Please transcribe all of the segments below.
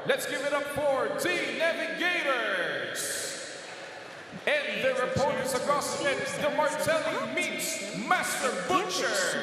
Let's give it up for the Navigators. And their opponents across the net, the Martelli meets Master Butchers.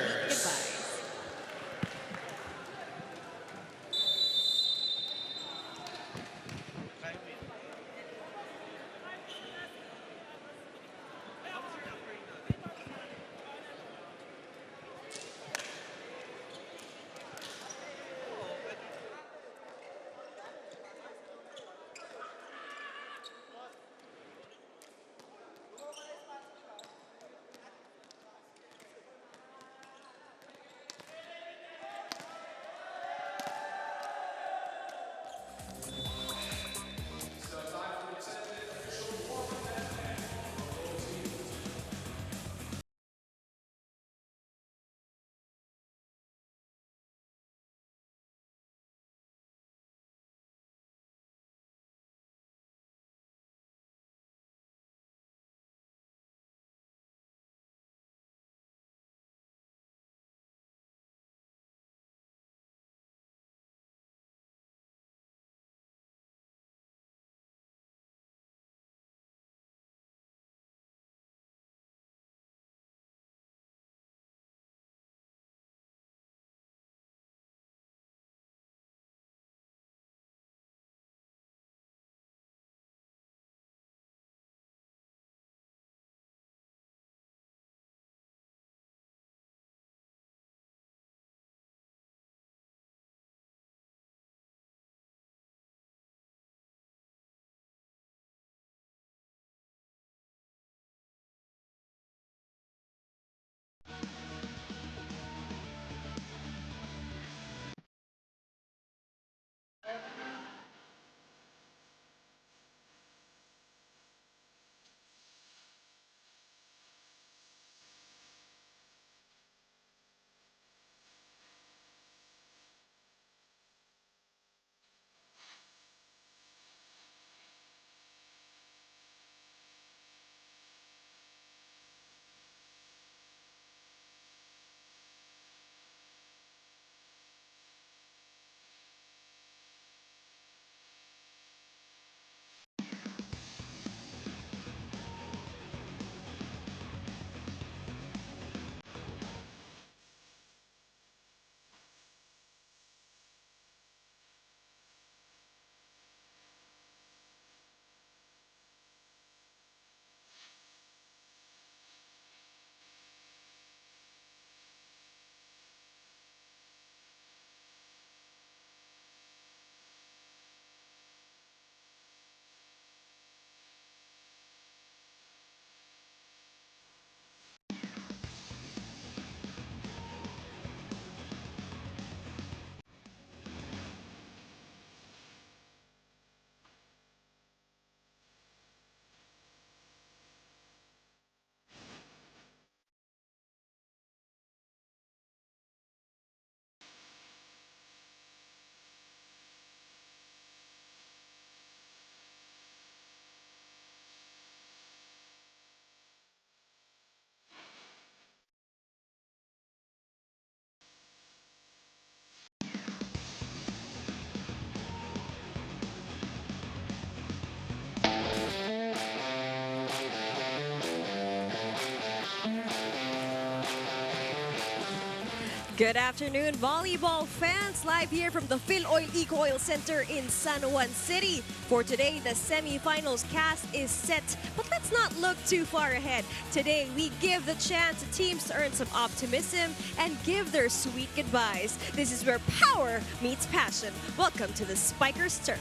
Good afternoon, volleyball fans. Live here from the Philoil Eco-Oil Center in San Juan City. For today, the semifinals cast is set, but let's not look too far ahead. Today, we give the chance to teams to earn some optimism and give their sweet goodbyes. This is where power meets passion. Welcome to the Spikers Turf.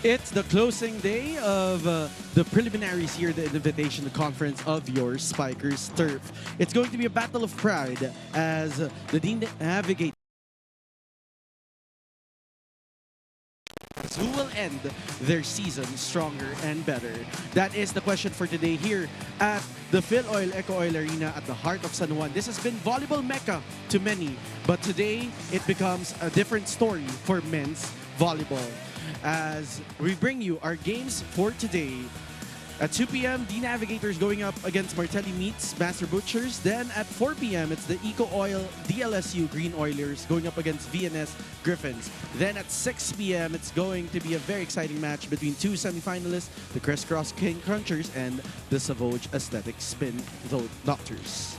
It's the closing day of the preliminaries here, the Invitational Conference of your Spikers Turf. It's going to be a battle of pride as the Navigators Finals? Who will end their season stronger and better? That is the question for today here at the Phil Oil Eco Oil Arena at the heart of San Juan. This has been volleyball mecca to many, but today it becomes a different story for men's volleyball. As we bring you our games for today. At 2 p.m., the Navigators going up against Martelli meets Master Butchers. Then at 4 p.m., it's the Eco Oil DLSU Green Oilers going up against VNS Griffins. Then at 6 p.m., it's going to be a very exciting match between two semifinalists, the Crisscross King Crunchers and the Savoj Aesthetic Spin Doctors.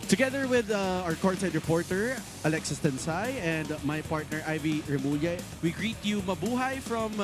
Together with our courtside reporter, Alexis Tensay, and my partner, Ivy Remulla, we greet you mabuhay from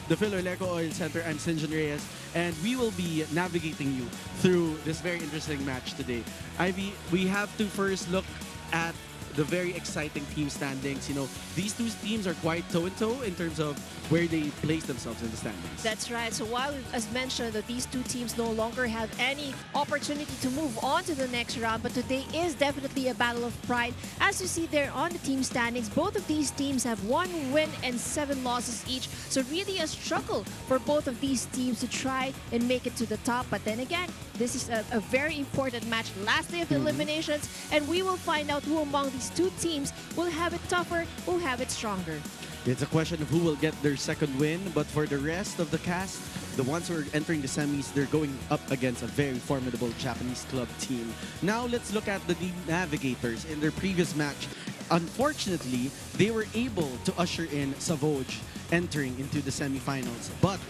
the Philoleco Oil Center. I'm Sinjan Reyes, and we will be navigating you through this very interesting match today. Ivy, we have to first look at the very exciting team standings. You know, these two teams are quite toe-and-toe in terms of where they place themselves in the standings. That's right. So while, as mentioned, that these two teams no longer have any opportunity to move on to the next round, but today is definitely a battle of pride. As you see there on the team standings, both of these teams have 1 win and 7 losses each. So really a struggle for both of these teams to try and make it to the top. But then again, this is a very important match, last day of the eliminations, and we will find out who among these two teams will have it tougher, will have it stronger. It's a question of who will get their second win, but for the rest of the cast, the ones who are entering the semis, they're going up against a very formidable Japanese club team. Now let's look at the Navigators in their previous match. Unfortunately, they were able to usher in Savoj entering into the semifinals, but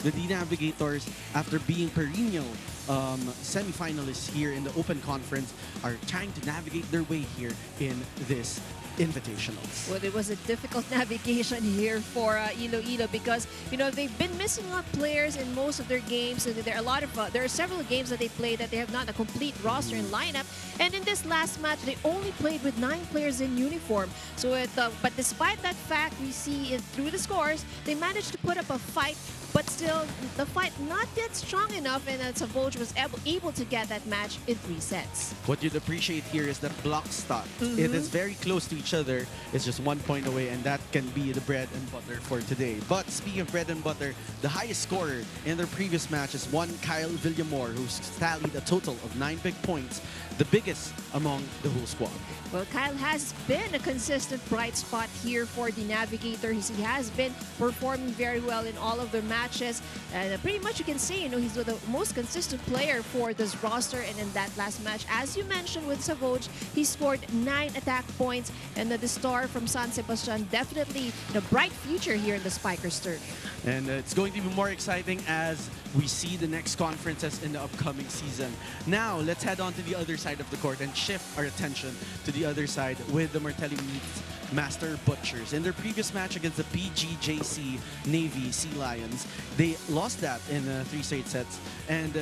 the Navigators, after being perennial semifinalists here in the Open Conference, are trying to navigate their way here in this Invitationals. Well, it was a difficult navigation here for Iloilo because, you know, they've been missing out players in most of their games, and there are several games that they played that they have not a complete roster and lineup. And in this last match, they only played with 9 players in uniform. So, but despite that fact, we see it through the scores, they managed to put up a fight. But still, the fight not yet strong enough, and Savoj was able to get that match in 3 sets. What you'd appreciate here is that block stop. It is very close to each other. It's just 1 point away, and that can be the bread and butter for today. But speaking of bread and butter, the highest scorer in their previous match is one Kyle Villamor, who's tallied a total of 9 big points, the biggest among the whole squad. Well, Kyle has been a consistent bright spot here for the Navigators. He has been performing very well in all of their matches. And pretty much you can say, you know, he's the most consistent player for this roster. And in that last match, as you mentioned with Savoj, he scored 9 attack points. And the star from San Sebastian, definitely the bright future here in the Spikers turf. And it's going to be more exciting as we see the next conferences in the upcoming season. Now, let's head on to the other side of the court and shift our attention to the other side with the Martelli meets Master Butchers. In their previous match against the PGJC Navy Sea Lions, they lost that in 3 straight sets. And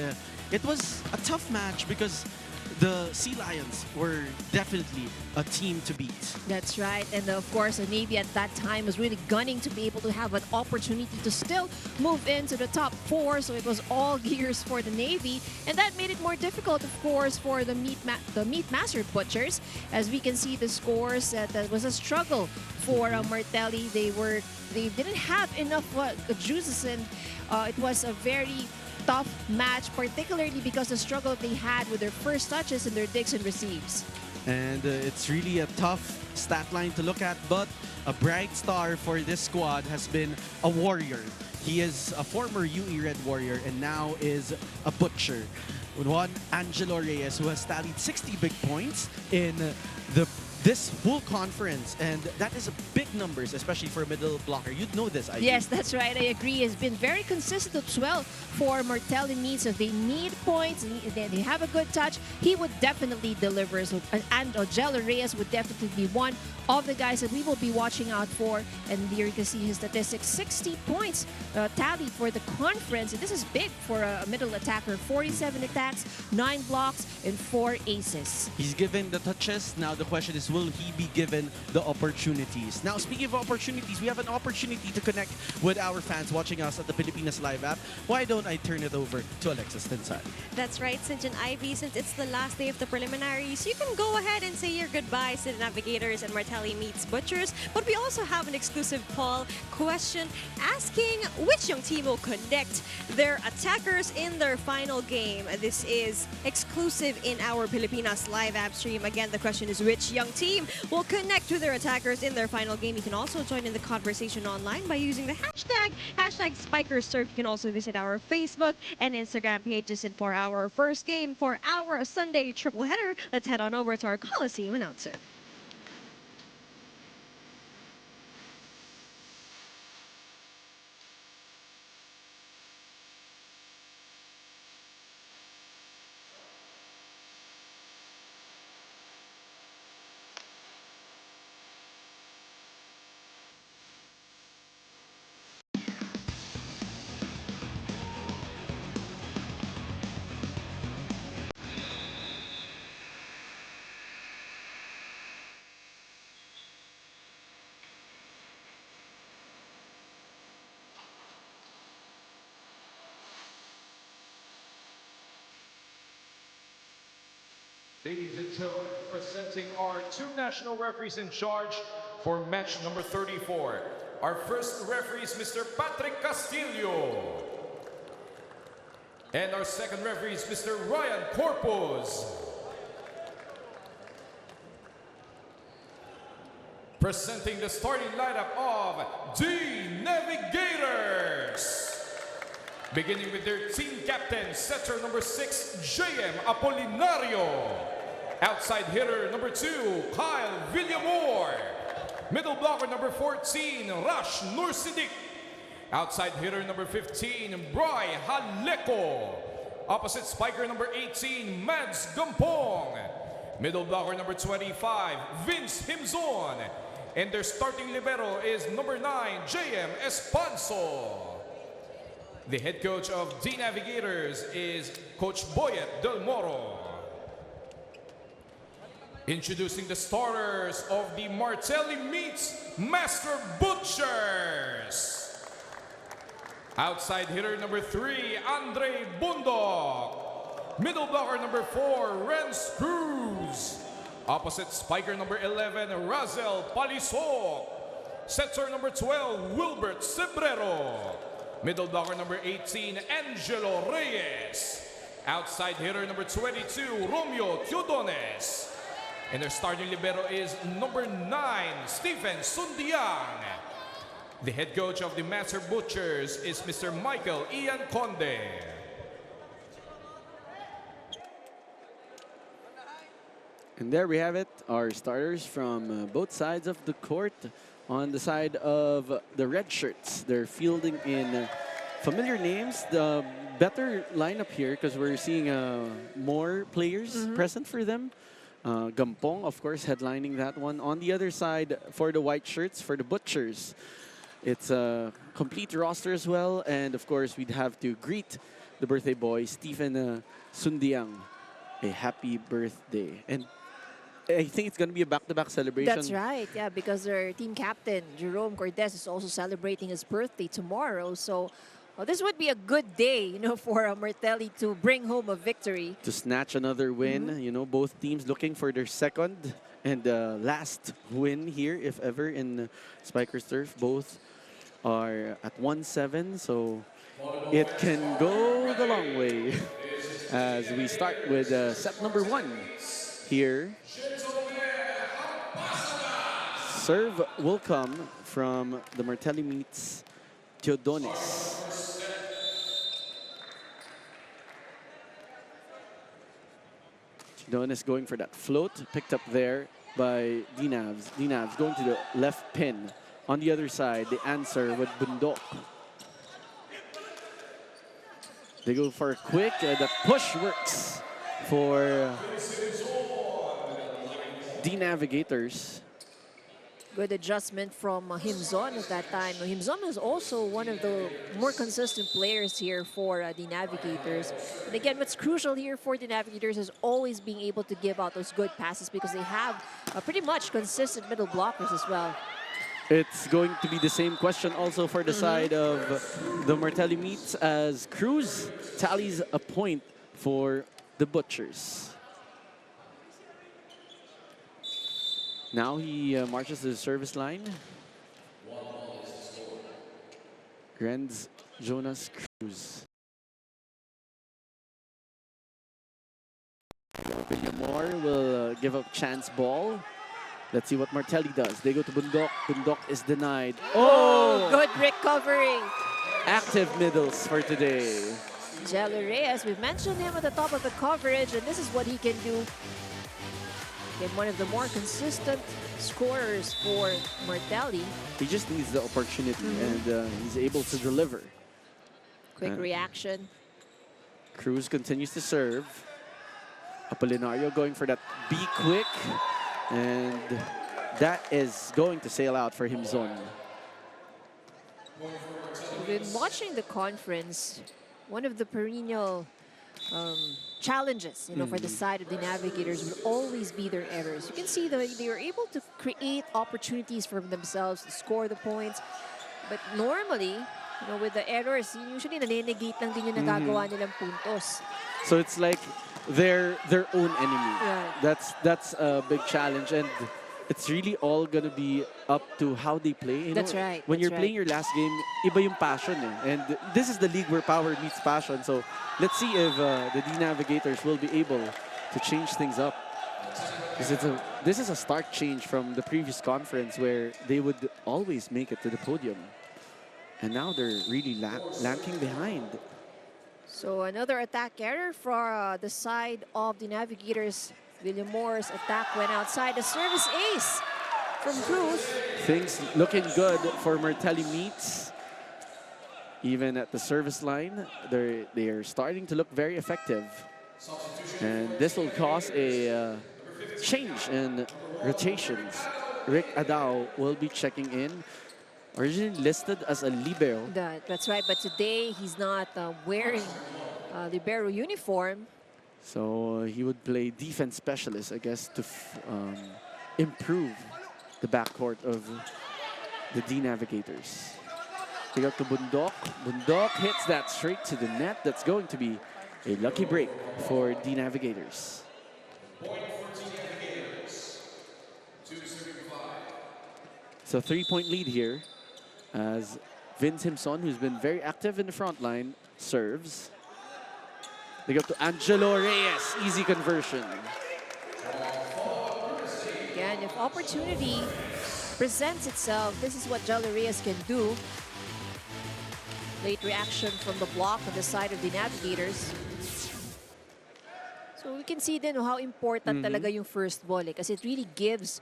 it was a tough match because the Sea Lions were definitely a team to beat. That's right. And of course, the Navy at that time was really gunning to be able to have an opportunity to still move into the top 4. So it was all gears for the Navy. And that made it more difficult, of course, for the Meat Master Butchers. As we can see the scores, that was a struggle for Martelli. They didn't have enough juices, and it was a very tough match, particularly because the struggle they had with their first touches and their digs and receives. And it's really a tough stat line to look at, but a bright star for this squad has been a warrior. He is a former UE Red Warrior and now is a Butcher. One Angelo Reyes, who has tallied 60 big points in this whole conference, and that is a big numbers, especially for a middle blocker. You'd know this, Ivy. Yes, that's right. I agree. It's been very consistent as well for Martelli needs. If they need points, they have a good touch, he would definitely deliver. So, and Angelo Reyes would definitely be one of the guys that we will be watching out for. And here you can see his statistics: 60 points tallied for the conference. And this is big for a middle attacker. 47 attacks, 9 blocks, and 4 aces. He's given the touches. Now the question is, else will he be given the opportunities? Now, speaking of opportunities, we have an opportunity to connect with our fans watching us at the Pilipinas Live app. Why don't I turn it over to Alexis Tensal? That's right, Sinch and Ivy. Since it's the last day of the preliminaries, you can go ahead and say your goodbyes to the Navigators and Martelli meets Butchers. But we also have an exclusive poll question asking which young team will connect their attackers in their final game. This is exclusive in our Pilipinas Live app stream. Again, the question is which young team will connect with their attackers in their final game. You can also join in the conversation online by using the hashtag SpikerSurf. You can also visit our Facebook and Instagram pages. And for our first game, for our Sunday triple header, let's head on over to our Coliseum announcer. Ladies and gentlemen, presenting our two national referees in charge for match number 34. Our first referee is Mr. Patrick Castillo. And our second referee is Mr. Ryan Corpus. Presenting the starting lineup of the Navigators. Beginning with their team captain, setter number 6, JM Apolinario. Outside hitter number 2, Kyle Villamor. Middle blocker number 14, Rash Nursidik. Outside hitter number 15, Bry Haleko. Opposite spiker number 18, Mads Gampong. Middle blocker number 25, Vince Himzon. And their starting libero is number 9, JM Espanso. The head coach of the Navigators is Coach Boyet Del Moro. Introducing the starters of the Martelli meets Master Butchers. Outside hitter number 3, Andre Bundok. Middle blocker number 4, Renz Cruz. Opposite spiker number 11, Razel Palisok. Setter number 12, Wilbert Cebrero. Middle blocker number 18, Angelo Reyes. Outside hitter number 22, Romeo Teodones. And their starting libero is number 9, Stephen Sundiang. The head coach of the Master Butchers is Mr. Michael Ian Conde. And there we have it, our starters from both sides of the court. On the side of the red shirts, they're fielding in familiar names. The better lineup here because we're seeing more players present for them. Gampong, of course, headlining that one. On the other side, for the white shirts, for the Butchers, it's a complete roster as well. And of course, we'd have to greet the birthday boy, Stephen Sundiang, a happy birthday. And I think it's going to be a back-to-back celebration. That's right, yeah, because their team captain, Jerome Cortez, is also celebrating his birthday tomorrow. So this would be a good day, you know, for Martelli to bring home a victory. To snatch another win, you know, both teams looking for their second and last win here, if ever, in Spiker's Turf. Both are at 1-7, so it can go the long way. As we start with set number 1 here. Serve will come from the Martelli meets Teodones. Teodones going for that float, picked up there by Dinavs. Dinavs going to the left pin. On the other side, the answer with Bundok. They go for a quick, the push works for the Navigators. Good adjustment from Himzon at that time. Himzon is also one of the more consistent players here for the Navigators. And again, what's crucial here for the Navigators is always being able to give out those good passes because they have pretty much consistent middle blockers as well. It's going to be the same question also for the side of the Martelli meets as Cruz tallies a point for the Butchers. Now he marches to the service line. Renz Jonas Cruz. Villamor will give up chance ball. Let's see what Martelli does. They go to Bundok. Bundok is denied. Oh! Good recovery. Active middles for today. Jello Reyes, we've mentioned him at the top of the coverage, and this is what he can do. Again, one of the more consistent scorers for Martelli. He just needs the opportunity, and he's able to deliver. Quick reaction. Cruz continues to serve. Apolinario going for that be quick, and that is going to sail out for Himzon. We've been watching the conference. One of the perennial challenges, for the side of the Navigators would always be their errors. You can see that they are able to create opportunities for themselves to score the points. But normally, with the errors, usually nanenegate lang din yung nagagawa nilang puntos. So it's like their own enemy. Right. That's a big challenge, and it's really all gonna be up to how they play. That's right. When that's you're playing your last game, iba yung passion, and this is the league where power meets passion. So let's see if the D Navigators will be able to change things up. This is a stark change from the previous conference where they would always make it to the podium, and now they're really lanking behind. So another attack error for the side of the Navigators. William Moore's attack went outside. The service ace from Cruz. Things looking good for Martelli meets. Even at the service line, they are starting to look very effective. And this will cause a change in rotations. Rick Adao will be checking in. Originally listed as a libero. That's right, but today he's not wearing libero uniform. So he would play defense specialist, I guess, to improve the backcourt of the D Navigators. They got to Bundok. Bundok hits that straight to the net. That's going to be a lucky break for D Navigators. So 3-point lead here as Vince Himson, who's been very active in the front line, serves. They go to Angelo Reyes, easy conversion. Again, if opportunity presents itself, this is what Jello Reyes can do. Late reaction from the block on the side of the Navigators. So we can see then how important talaga yung first ball kasi it really gives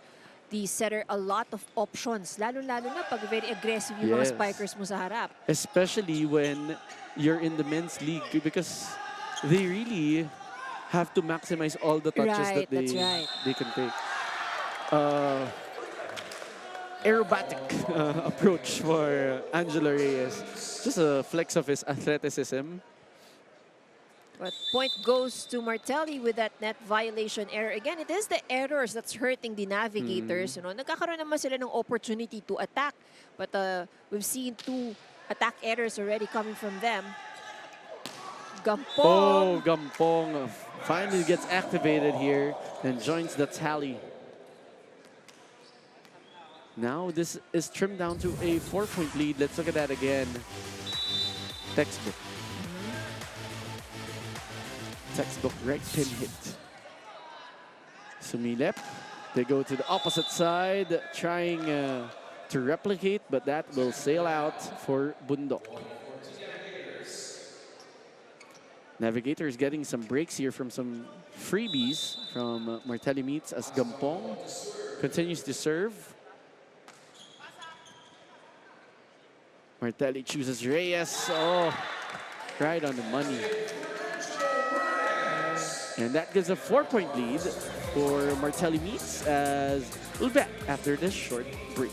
the setter a lot of options. Lalo-lalo na pag very aggressive yung mga spikers mo sa harap. Especially when you're in the men's league because they really have to maximize all the touches that they can take. Aerobatic approach for Angelo Reyes. Just a flex of his athleticism. But point goes to Martelli with that net violation error. Again, it is the errors that's hurting the Navigators. Nagkakaroon naman sila ng opportunity to attack. But we've seen 2 attack errors already coming from them. Gampong. Oh, Gampong finally gets activated here and joins the tally. Now this is trimmed down to a 4-point lead. Let's look at that again. Textbook. Textbook right pin hit. Sumilep. They go to the opposite side, trying to replicate, but that will sail out for Bundok. Navigators getting some breaks here from some freebies from Martelli meets as Gampong continues to serve. Martelli chooses Reyes. Oh, right on the money. And that gives a 4-point lead for Martelli Meats as we'll be back after this short break.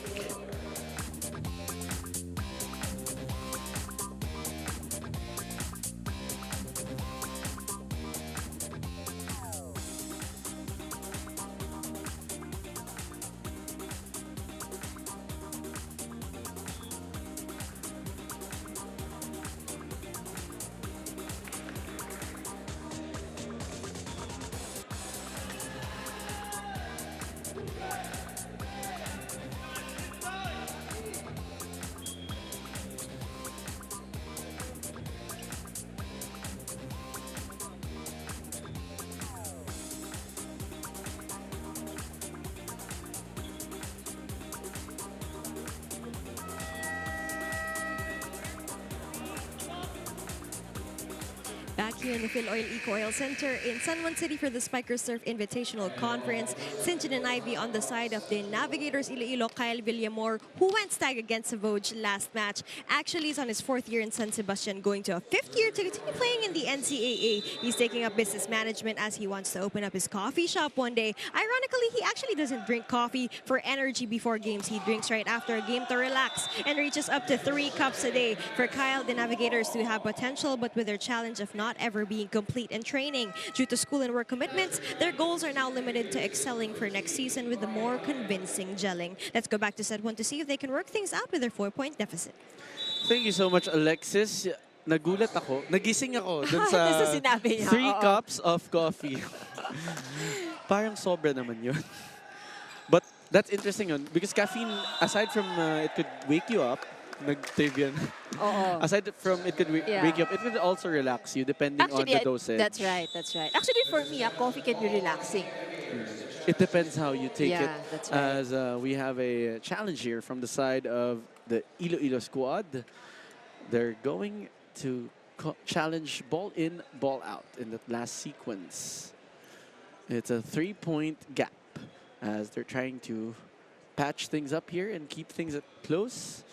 Back here in the Phil Oil Eco Oil Center in San Juan City for the Spiker Surf Invitational Conference. Sinjin and Ivy on the side of the Navigators Iloilo, Kyle Villamor, who went stag against Savoj last match. Actually, is on his 4th year in San Sebastian, going to a 5th year to continue playing in the NCAA. He's taking up business management as he wants to open up his coffee shop one day. Ironically, he actually doesn't drink coffee for energy before games. He drinks right after a game to relax and reaches up to 3 cups a day. For Kyle, the Navigators do have potential, but with their challenge of not ever being complete in training due to school and work commitments, their goals are now limited to excelling for next season with a more convincing gelling. Let's go back to set 1 to see if they can work things out with their 4-point deficit. Thank you so much, Alexis. Nagulat ako. Nagising ako dun sa Dun sa sinabi niya, 3 oo. cups of coffee. Parang sobra naman yun. But that's interesting yun because caffeine, aside from it could wake you up, nag-trivia. Oo. Aside from it could wake you up, it could also relax you depending on Actually, the dosage. that's right, that's right. Actually, for me, coffee can be relaxing. It depends how you take it. Yeah, that's right. As we have a challenge here from the side of the Iloilo squad. They're going to challenge ball in, ball out in the last sequence. It's a 3-point gap as they're trying to patch things up here and keep things close.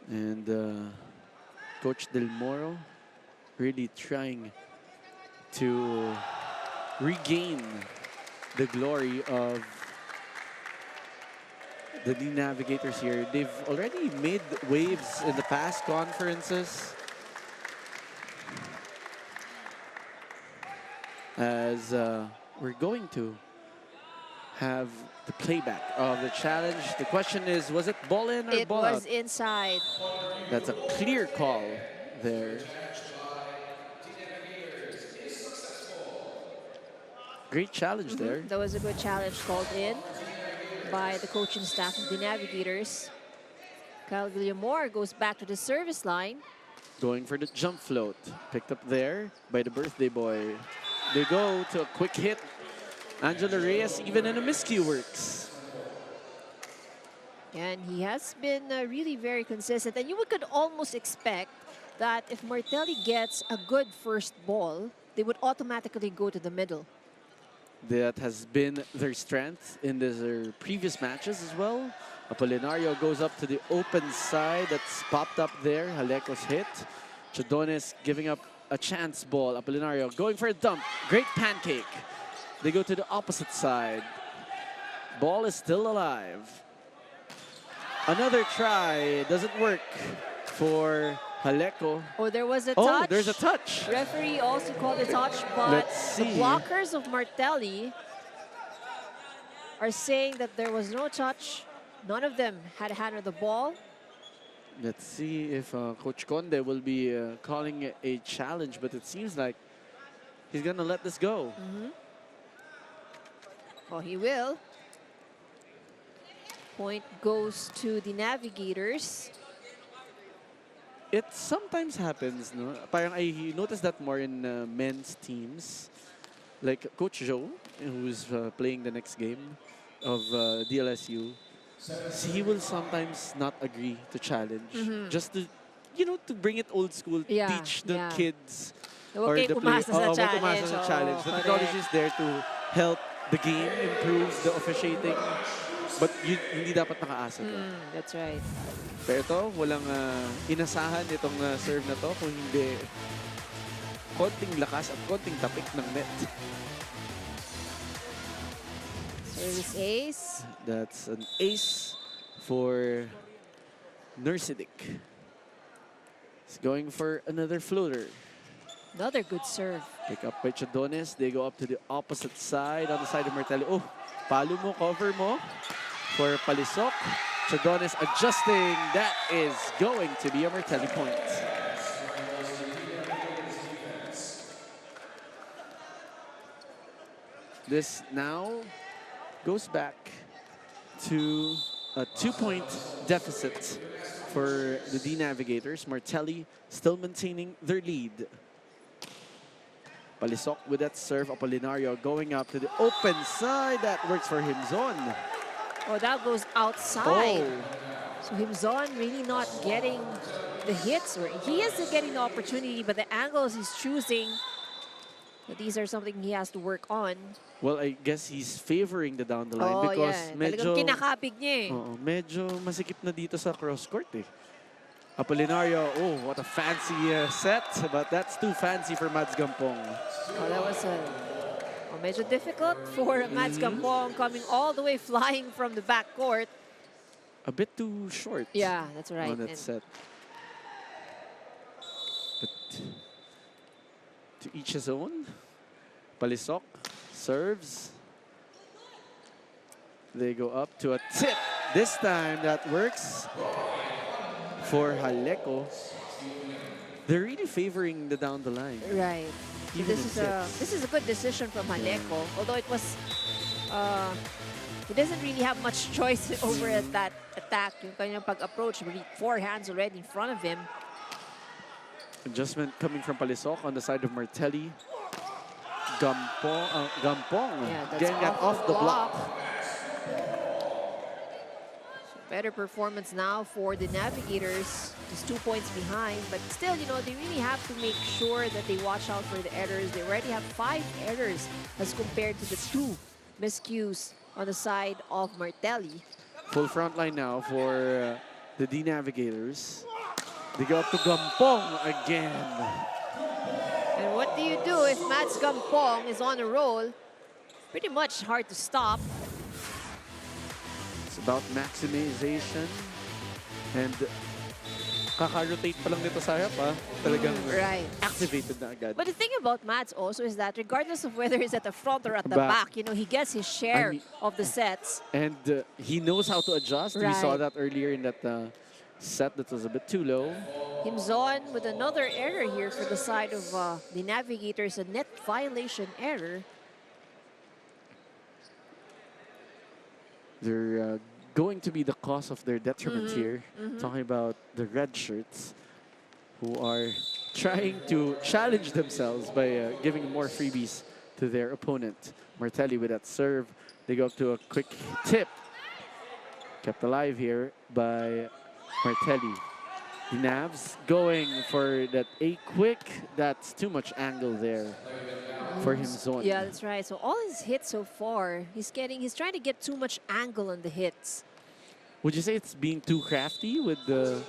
And Coach Del Moro really trying to regain the glory of the new Navigators here. They've already made waves in the past conferences. As we're going to have the playback of the challenge. The question is, was it ball in or It ball was out? inside. That's a clear call there. Great challenge there. That was a good challenge called in by the coaching staff of the Navigators. Kyle Villamor goes back to the service line. Going for the jump float. Picked up there by the birthday boy. They go to a quick hit. Angela Reyes, even in a miscue, works. And he has been really very consistent. And you could almost expect that if Martelli gets a good first ball, they would automatically go to the middle. That has been their strength in their previous matches as well. Apolinario goes up to the open side. That's popped up there. Haleco's hit. Chodones giving up a chance ball. Apolinario going for a dump. Great pancake. They go to the opposite side. Ball is still alive. Another try. Doesn't work for Haleco. Oh, there was a Oh, touch. there's a touch. Referee also called a touch, but Let's the see. blockers of Martelli are saying that there was no touch. None of them had a hand on the ball. Let's see if Coach Conde will be calling a challenge, but it seems like he's gonna let this go. Oh, he will. Point goes to the Navigators. It sometimes happens, no? Parang I noticed that more in men's teams. Like Coach Joe, who's playing the next game of DLSU, he will sometimes not agree to challenge. Just to, to bring it old school, Yeah, teach the yeah. kids Huwag kayong umasa sa huwag challenge. umasa sa Oo, challenge. The correct. technology is there to help the game, improve the officiating. But hindi dapat nakaasa to. That's right. Pero ito, walang inasahan itong serve na to kung hindi konting lakas at konting tapik ng net. Service ace. That's an ace for Nursidic. He's going for another floater. Another good serve. Pick up by Chadones. They go up to the opposite side on the side of Martelli. Oh, palo mo, cover mo for Palisok. Chadones adjusting. That is going to be a Martelli point. This now goes back to a 2-point deficit for the D Navigators. Martelli still maintaining their lead. Palisok with that serve. Apolinario going up to the open side. That works for Himzon. Oh, that goes outside. Oh, So Himzon really not getting the hits. Or he is getting the opportunity, but the angles he's choosing, these are something he has to work on. well, I guess he's favoring the down the line Oh, because yeah. medyo, Talagang kinakapig niya eh. oo, medyo masikip na dito sa cross court eh. Apolinario, oh, what a fancy set, but that's too fancy for Mads Gampong. Oh, that was medyo difficult for Mads Gampong coming all the way flying from the backcourt. A bit too short. Yeah, that's right. On that And set. But to each his own. Palisok serves. They go up to a tip. This time that works for Haleko. They're really favoring the down the line. right. So Even this in is sets. this is a good decision from Haleko. Although it was he doesn't really have much choice over at that attack. Yung kanyang pag-approach, really 4 hands already in front of him. Adjustment coming from Palisok on the side of Martelli. Gampong Yeah, that's getting that off the block. So better performance now for the Navigators. Just 2 points behind, but still, you know, they really have to make sure that they watch out for the errors. They already have 5 errors as compared to the 2 miscues on the side of Martelli. Full front line now for the D Navigators. They go up to Gampong again. And what do you do if Mads Gampong is on a roll? Pretty much hard to stop. It's about maximization. And kaka-rotate pa lang nito sa harap, ha? Talagang Right. activated na agad. But the thing about Mads also is that regardless of whether he's at the front or at the Back. back, you know, he gets his share I mean- of the sets. And he knows how to adjust. We saw Right. that earlier in that set that was a bit too low. Himzon with another error here for the side of the Navigators, a net violation error. They're going to be the cause of their detriment here. Talking about the red shirts who are trying to challenge themselves by giving more freebies to their opponent. Martelli with that serve. They go up to a quick tip. Kept alive here by Martelli. The Navs going for that a quick. That's too much angle there for Himzon. Yeah, that's right. So all his hits so far, he's trying to get too much angle on the hits. Would you say it's being too crafty with the...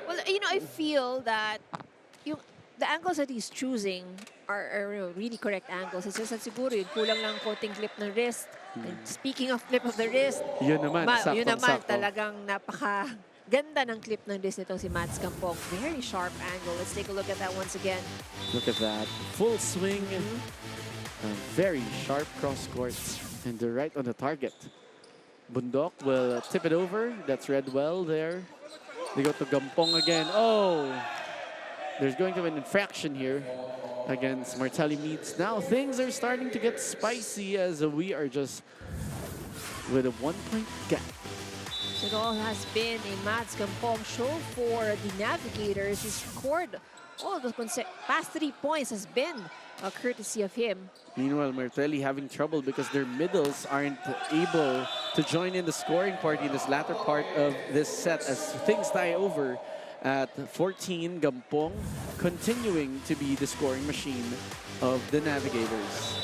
Well, you know, I feel that the angles that he's choosing are you know, really correct angles. It's just that siguro yun, kulang lang konting clip ng wrist. And speaking of clip of the wrist, Yun naman, yun naman saktong-sakto. talagang napaka-ganda ng clip ng wrist nitong si Mads Gampong. Very sharp angle. Let's take a look at that once again. Look at that. Full swing. Very sharp cross court. And they're right on the target. Bundok will tip it over. That's read well there. They go to Gampong again. Oh! There's going to be an infraction here against Martelli Meats. Now things are starting to get spicy as we are just with a 1-point gap. So it all has been a Mads Gampong show for the Navigators. He scored all the past 3 points has been courtesy of him. Meanwhile, Martelli having trouble because their middles aren't able to join in the scoring party in this latter part of this set as things tie over at 14. Gampong continuing to be the scoring machine of the Navigators.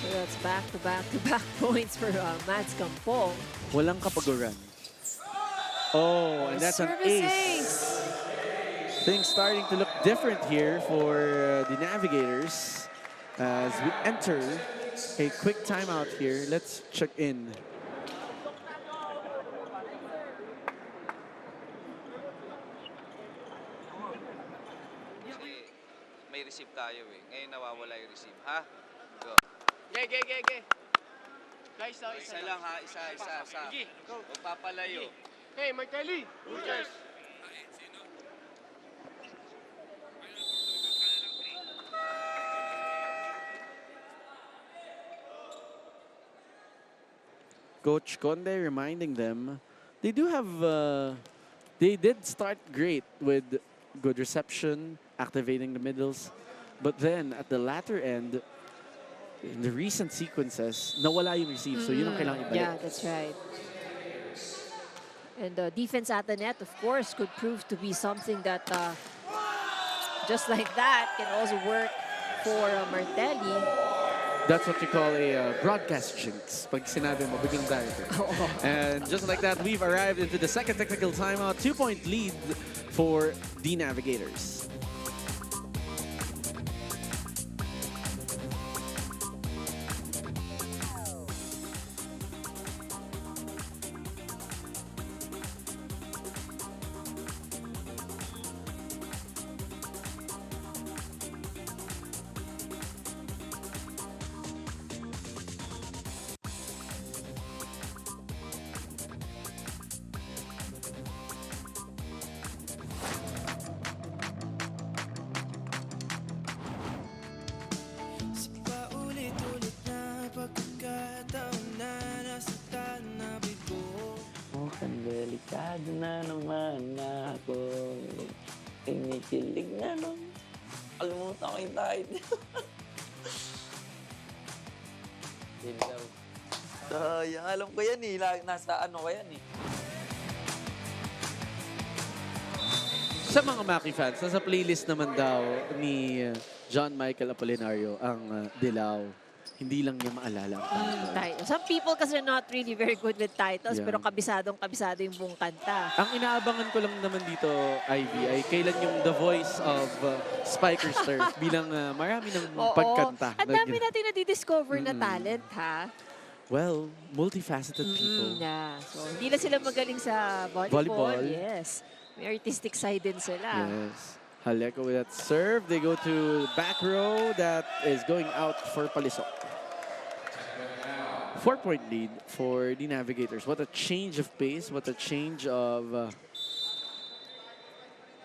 So that's back-to-back-to-back points for Mads Gampong. Walang kapaguran. Oh, and that's an Service ace Things starting to look different here for the Navigators as we enter a quick timeout here. Let's check in. Kasi may receive tayo eh. Ngayon nawawala yung receive. Ha? Go. Ge. Guys, Isa lang ha. Isa. Sige, go. Huwag papalayo. Hey, Martelli. Cheers. Coach Conde reminding them they do have they did start great with good reception, activating the middles, but then at the latter end in the recent sequences nawala yung receive, so yun ang kailangan ibalik. Yeah, that's right. And the defense at the net, of course, could prove to be something that just like that can also work for Martelli. That's what you call a broadcast jinx. Pag sinabi mo, biglang darating. And just like that, we've arrived into the second technical timeout. 2-point lead for the Navigators. Mukhang delikado na naman ako. Kinikilig na lang. Kalimutan ko yung title. Yun daw. Sayang, alam ko yan eh. Nasa ano ko yan eh. Sa mga Maki fans, nasa playlist naman daw ni John Michael Apolinario ang Dilaw. Hindi lang niya maalala ang title. Title. Some people kasi are not really very good with titles, Yeah. pero kabisado yung buong kanta. Ang inaabangan ko lang naman dito, Ivy, ay kailan yung The Voice of Spiker's Turf bilang marami ng pagkanta. Ang dami natin na-discover na talent, ha? Well, multifaceted people. Yeah. So, hindi na sila magaling sa volleyball. Volleyball. Yes. May artistic side din sila. Yes. Haleko with that serve. They go to back row. That is going out for Palisok. 4-point lead for the Navigators. What a change of pace. What a change of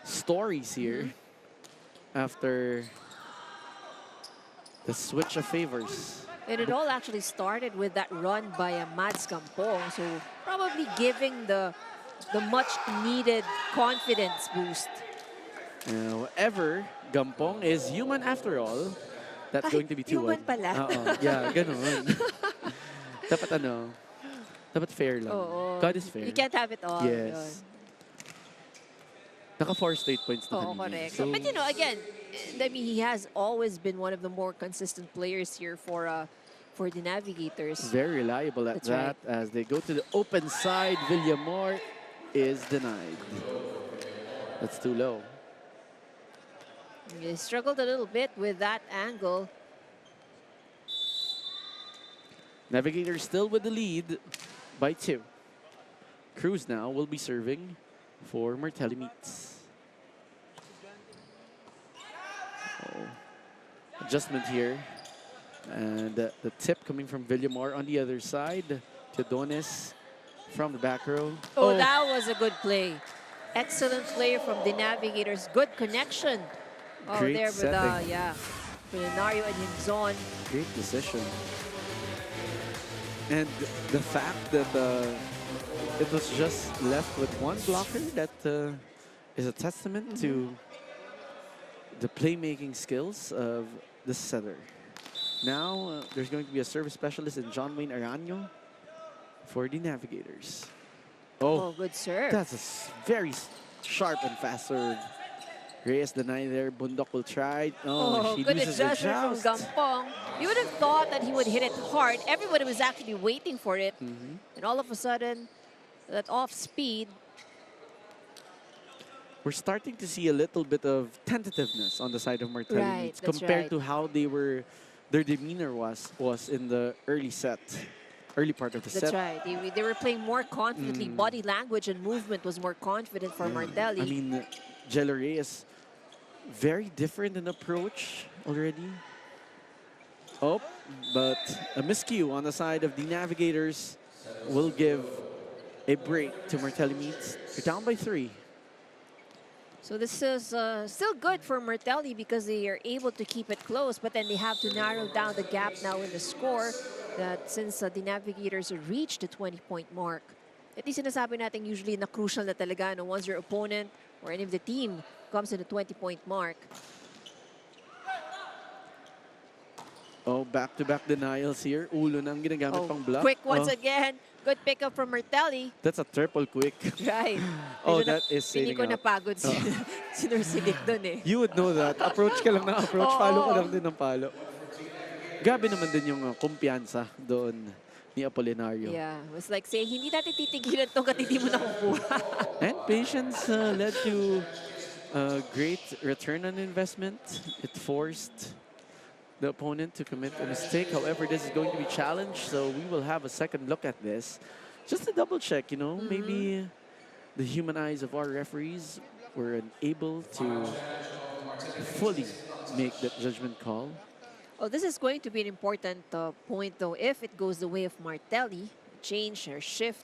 stories here after the switch of favors. And it all actually started with that run by Mads Campong. So probably giving the much needed confidence boost. However, Gampong is human after all. That's Kahit going to be 2-1. human pala. Yeah, ganun. Dapat fair lang. Oo. God is fair. You can't have it all. Yes. Naka 4 straight points na Oh, kanina. correct. So, But you know, again, I mean, he has always been one of the more consistent players here for the Navigators. very reliable at That's that. As they go to the open side, Villamor is denied. That's too low. They struggled a little bit with that angle. Navigators still with the lead by 2. Cruz now will be serving for Martelli Meats. Adjustment here. And the tip coming from Villamor on the other side. Teodones from the back row. Oh, that was a good play. Excellent play from the Navigators. Good connection. Oh, Great there with setting. Preliminario and Himzon. Great decision. And the fact that it was just left with one blocker, that is a testament to the playmaking skills of the setter. Now, there's going to be a service specialist in John Wayne Aranyo for the Navigators. Oh, good serve. That's a very sharp and fast serve. Reyes denied there. Bundok will try. Oh, She good loses the adjustment from joust. Gampong. You would have thought that he would hit it hard. Everybody was actually waiting for it. And all of a sudden, that off speed. we're starting to see a little bit of tentativeness on the side of Martelli Right, Meats that's compared right. to how their demeanor was in the early part of the That's set. right. They were playing more confidently. Body language and movement was more confident for Martelli. I mean, Jelleray is very different in approach already. Oh, but a miscue on the side of the Navigators will give a break to Martelli Meats. They're down by 3. So this is still good for Martelli because they are able to keep it close, but then they have to narrow down the gap now in the score that since the Navigators reached the 20-point mark. At least sinasabi natin usually na crucial na talaga no, once your opponent or any of the team comes to the 20-point mark. Oh, back-to-back denials here. Ulo na ang ginagamit pang block. Quick once Oh, again. Good pickup from Martelli. that's a triple quick. Right. Oh, Medyo that is Feeling sailing ko out. napagod si Nursilik dun eh. You would know that. Approach ka lang ng approach, Oo. follow ka lang din ng follow. Grabe naman din yung kumpiyansa doon ni Apolinario. Yeah, it was like saying, hindi natin titigilan tong kat hindi mo nakukuha. And patience led to a great return on investment. It forced the opponent to commit a mistake. However, this is going to be challenged, so we will have a second look at this. Just to double check, you know, maybe the human eyes of our referees were unable to fully make that judgment call. Oh, this is going to be an important point, though, if it goes the way of Martelli. Change or shift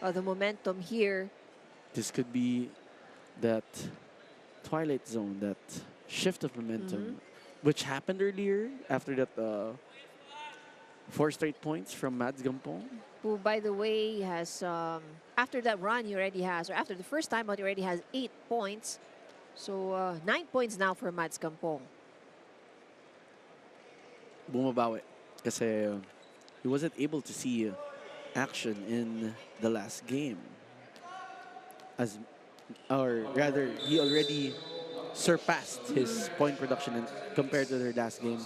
the momentum here. This could be that twilight zone, that shift of momentum, which happened earlier after that 4 straight points from Mads Gampong. Who, by the way, has, after that run, he already has, or after the first time out, he already has 8 points. So, 9 points now for Mads Gampong. Bumabawi kasi he wasn't able to see action in the last game. Or rather, he already surpassed his point production compared to their last game.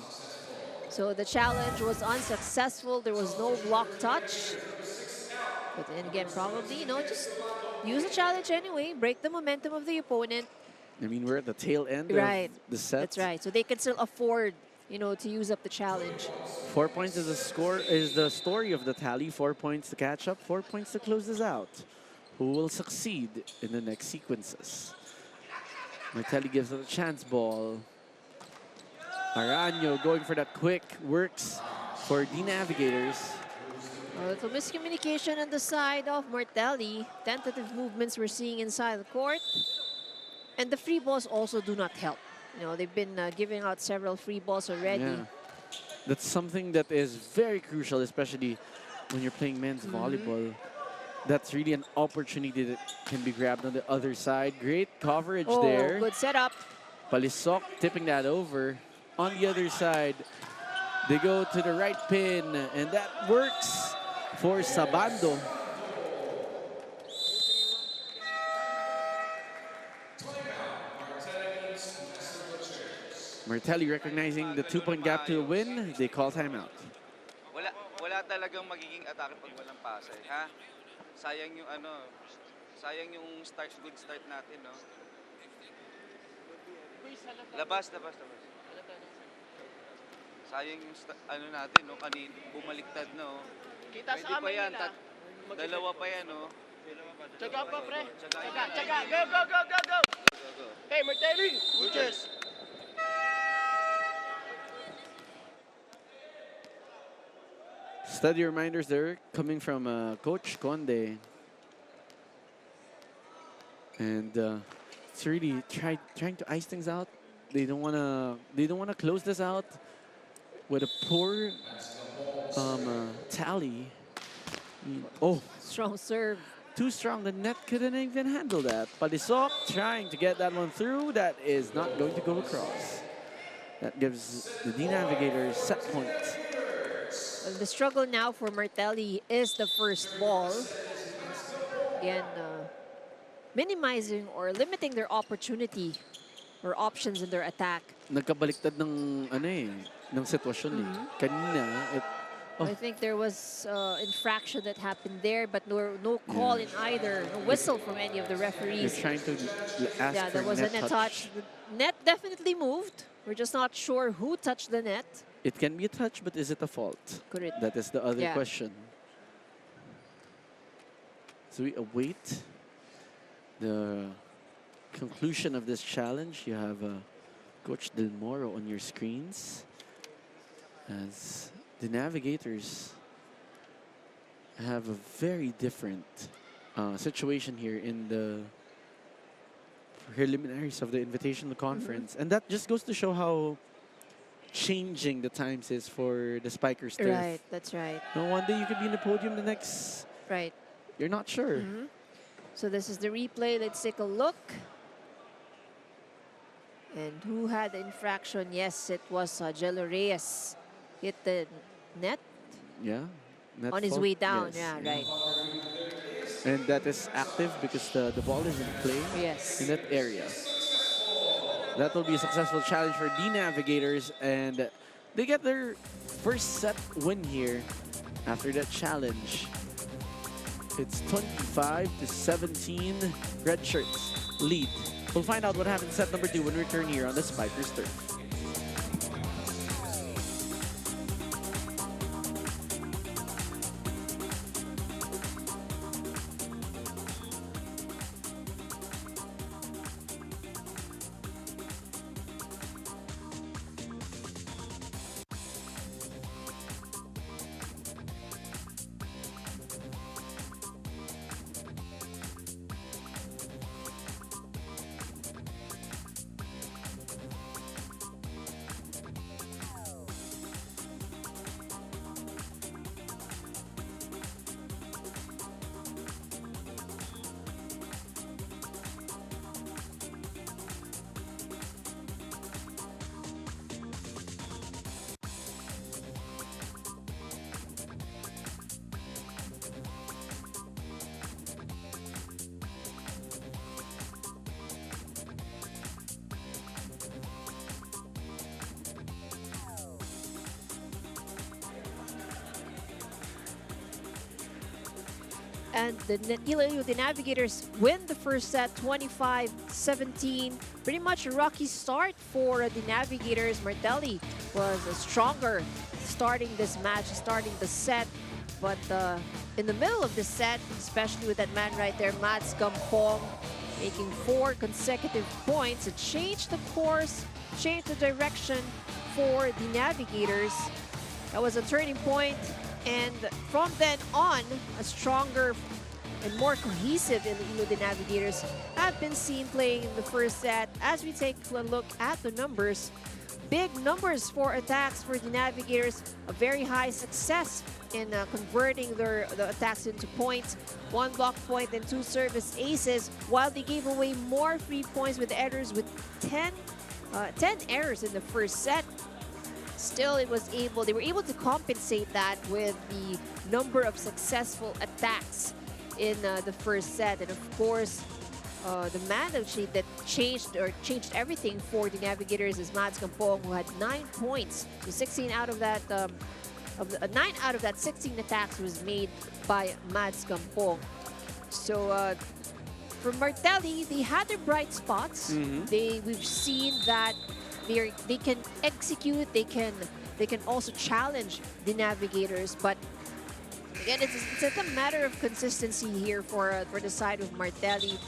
So the challenge was unsuccessful. There was no block touch. But then again, probably, you know, just use the challenge anyway. Break the momentum of the opponent. I mean, we're at the tail end Right. of the set. That's right. So they can still afford, you know, to use up the challenge. 4 points is the story of the tally. 4 points to catch up, 4 points to close this out. Who will succeed in the next sequences? Martelli gives it a chance ball. Araño going for that quick, works for the Navigators. A little miscommunication on the side of Martelli. Tentative movements we're seeing inside the court. And the free balls also do not help. You know, they've been giving out several free balls already. Yeah. That's something that is very crucial, especially when you're playing men's volleyball. That's really an opportunity that can be grabbed on the other side. Great coverage there. Good setup. Palisok tipping that over. On the other side, they go to the right pin, and that works for Sabando. Martelli recognizing the 2-point gap to a win. They call timeout. Wala talagang magiging atake pag walang pase, ha? Sayang yung sayang yung good start natin, no? Labas. Sayang yung natin, no? Kanina bumaliktad, no? Kita Pwede sa pa amin yan, nila. dalawa pa yan, no? Tsaga pa, pre. Tsaga. Tsaga. Go. Hey, Martelli. Cheers. Steady reminders there coming from Coach Conde. And it's really trying to ice things out. They don't wanna close this out with a poor tally. Oh, Strong serve. too strong. The net couldn't even handle that. Palisok trying to get that one through. That is not going to go across. That gives the Navigators set point. Well, the struggle now for Martelli is the first ball. Again, minimizing or limiting their opportunity or options in their attack. Nagkabaliktad ng ng sitwasyon eh. Kanina, I think there was infraction that happened there, but no call in either, no whistle from any of the You're referees. trying to ask Yeah, for there was a net touch. The net definitely moved. We're just not sure who touched the net. It can be a touch, but is it a fault? Could it? That is the other Yeah. question. So we await the conclusion of this challenge. You have Coach Del Moro on your screens as the Navigators have a very different situation here in the preliminaries of the Invitational Conference. And that just goes to show how changing the times is for the Spikers turf. Right, that's right. No, one day you could be in the podium, the next Right. you're not sure. So this is the replay. Let's take a look. And who had the infraction? Yes, it was Jello Reyes. Hit the net Yeah. net on his fault, way down. yes. Yeah, right. And that is active because the ball is in play Yes. in that area. That will be a successful challenge for the Navigators, and they get their first set win here after that challenge. It's 25-17, Red Shirts lead. We'll find out what happens set number 2 when we return here on the Spikers turf. And the Navigators win the first set 25-17. Pretty much a rocky start for the Navigators. Martelli was stronger starting this match, starting the set. But in the middle of the set, especially with that man right there, Mads Gampong, making 4 consecutive points, it changed the course, changed the direction for the Navigators. That was a turning point. And from then on, a stronger and more cohesive Iloilo Navigators have been seen playing in the first set. As we take a look at the numbers, big numbers for attacks for the Navigators, a very high success in converting the attacks into points, 1 block point and 2 service aces, while they gave away more free points with errors with 10 errors in the first set. Still, they were able to compensate that with the number of successful attacks in the first set. And of course, the man that changed everything for the Navigators is Mads Gampong, who had 9 points. So 16 out of that 9 out of that 16 attacks was made by Mads Gampong. So for Martelli, they had their bright spots. We've seen that they can execute, they can also challenge the Navigators, but again, it's a matter of consistency here for the side of Martelli.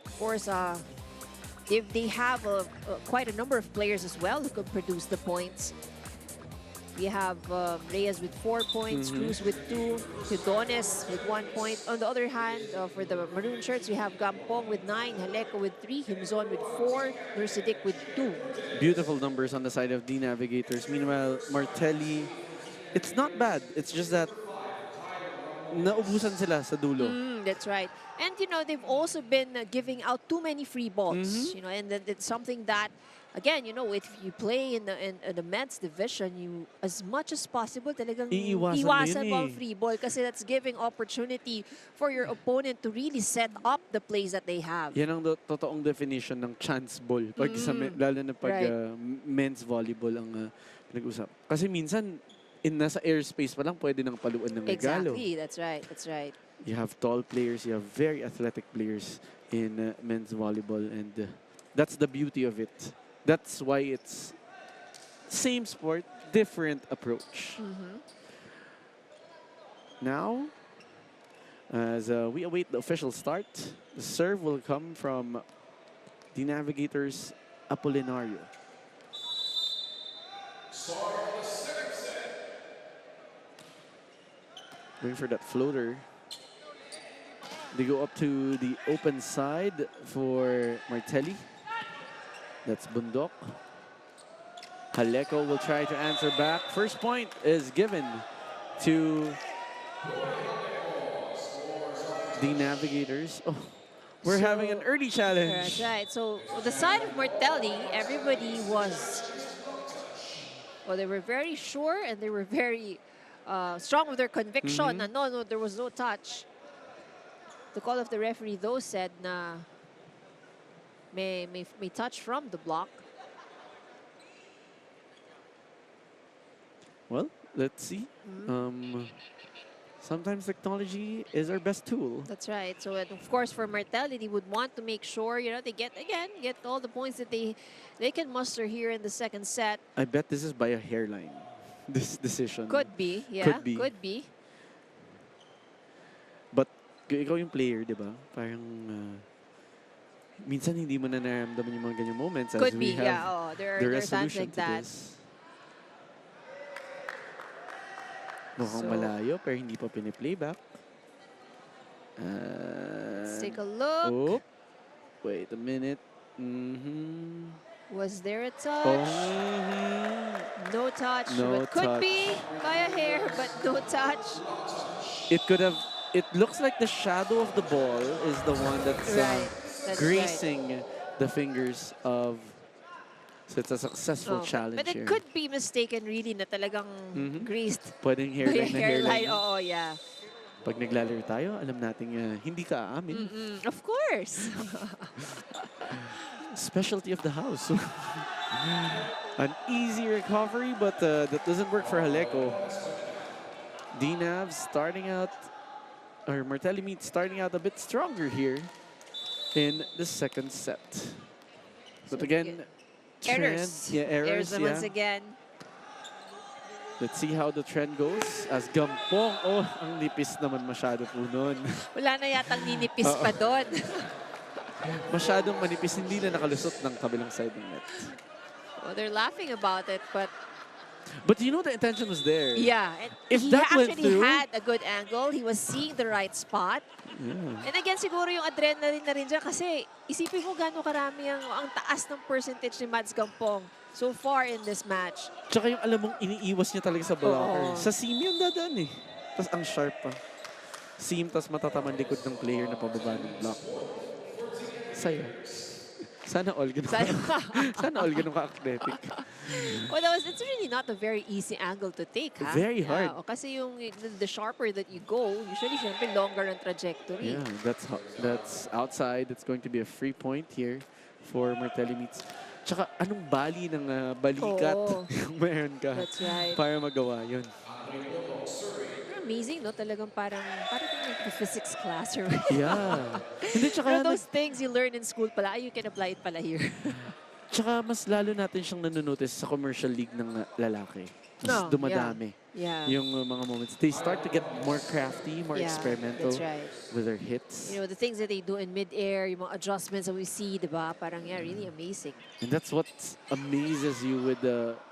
Of course, they have quite a number of players as well who could produce the points. We have Reyes with 4 points, Cruz with 2, Tidones with 1 point. On the other hand, for the maroon shirts, we have Gampong with 9, Haleco with 3, Himzon with 4, Nursidik with 2. Beautiful numbers on the side of the Navigators. Meanwhile, Martelli, it's not bad. It's just that naubusan sila sa dulo. That's right. And, you know, they've also been giving out too many free balls, you know, and it's something that, again, you know, if you play in the men's division, you, as much as possible, talagang iwasan mo ang free ball kasi that's giving opportunity for your opponent to really set up the plays that they have. Yan ang totoong definition ng chance ball. Lalo na pag men's volleyball ang pinag-usap. Kasi minsan, in nasa airspace pa lang, pwede nang paluan ng regalo. Exactly. That's right. That's right. You have tall players, you have very athletic players in men's volleyball, and that's the beauty of it. That's why it's same sport, different approach. Now, as we await the official start, the serve will come from the Navigators Apolinario. Going for that floater. They go up to the open side for Martelli. That's Bundok. Haleko will try to answer back. First point is given to the Navigators. Oh, we're having an early challenge. That's right. So on the side of Martelli, everybody was, well, they were very sure and they were very strong with their conviction. And no, there was no touch. The call of the referee, though, said na may touch from the block. Well, let's see. Sometimes technology is our best tool. That's right. So, and of course, for Martelli, they would want to make sure, you know, they get all the points that they can muster here in the second set. I bet this is by a hairline, this decision. Could be, yeah. Could be. Could be. But ikaw yung player, di ba? Parang minsan hindi mo na naramdaman yung mga ganyang moments as Could we be, have yeah. Oh, there the are times resolution like to that. this. Mukhang So, malayo pero hindi pa piniplayback. let's take a look. Oh, wait a minute. Was there a touch? No touch. No but could touch. be by a hair, but no touch. It could have. It looks like the shadow of the ball is the one that's, Right. That's gracing the fingers of. So it's a successful challenge But it here. could be mistaken really na talagang greased Pwedeng by a hairline na hairline. Oo, yeah. Pag naglalaro tayo, alam natin hindi ka aamin. Of course. Specialty of the house. An easy recovery, but that doesn't work for Haleko. DNAV starting out, or Martelli Meat starting out a bit stronger here in the second set. But again, Errors. errors, once again. Let's see how the trend goes. As Gampong, oh, ang nipis naman masyado po nun. Wala na yatang ninipis pa doon. Masyadong manipis, hindi na nakalusot ng kabilang side ng net. Well, they're laughing about it, but But you know the intention was there. yeah. And If he that went actually through- had a good angle. He was seeing the right spot. And again, siguro yung adrenaline na rin dyan kasi isipin mo gano'ng karami ang taas ng percentage ni Mads Gampong so far in this match. Tsaka yung alam mong iniiwas niya talaga sa blocker. Oo. Sa seam yung dadaan eh. Tapos ang sharp pa. Seam, tapos matataman likod ng player na pababa ng block. Saya. Sana all ganun ka. Sana all ganun ka-athletic. Well, it's really not a very easy angle to take, ha? Very hard. O, kasi yung the sharper that you go, usually syempre longer ang trajectory. Yeah, that's outside. It's going to be a free point here for Martelli Meats. Tsaka anong bali ng balikat Oo. yung meron ka That's right. para magawa yun. Amazing, no? Talagang parang like physics class or Yeah. Hindi, tsaka, you know, those things you learn in school pala, you can apply it pala here. tsaka mas lalo natin siyang nanonotice sa commercial league ng lalaki. Mas No, dumadami Yeah. yung mga moments. They start to get more crafty, more Yeah, experimental that's right. with their hits. You know, the things that they do in mid-air, yung mga adjustments that we see, diba? Parang, yeah, really amazing. And that's what amazes you with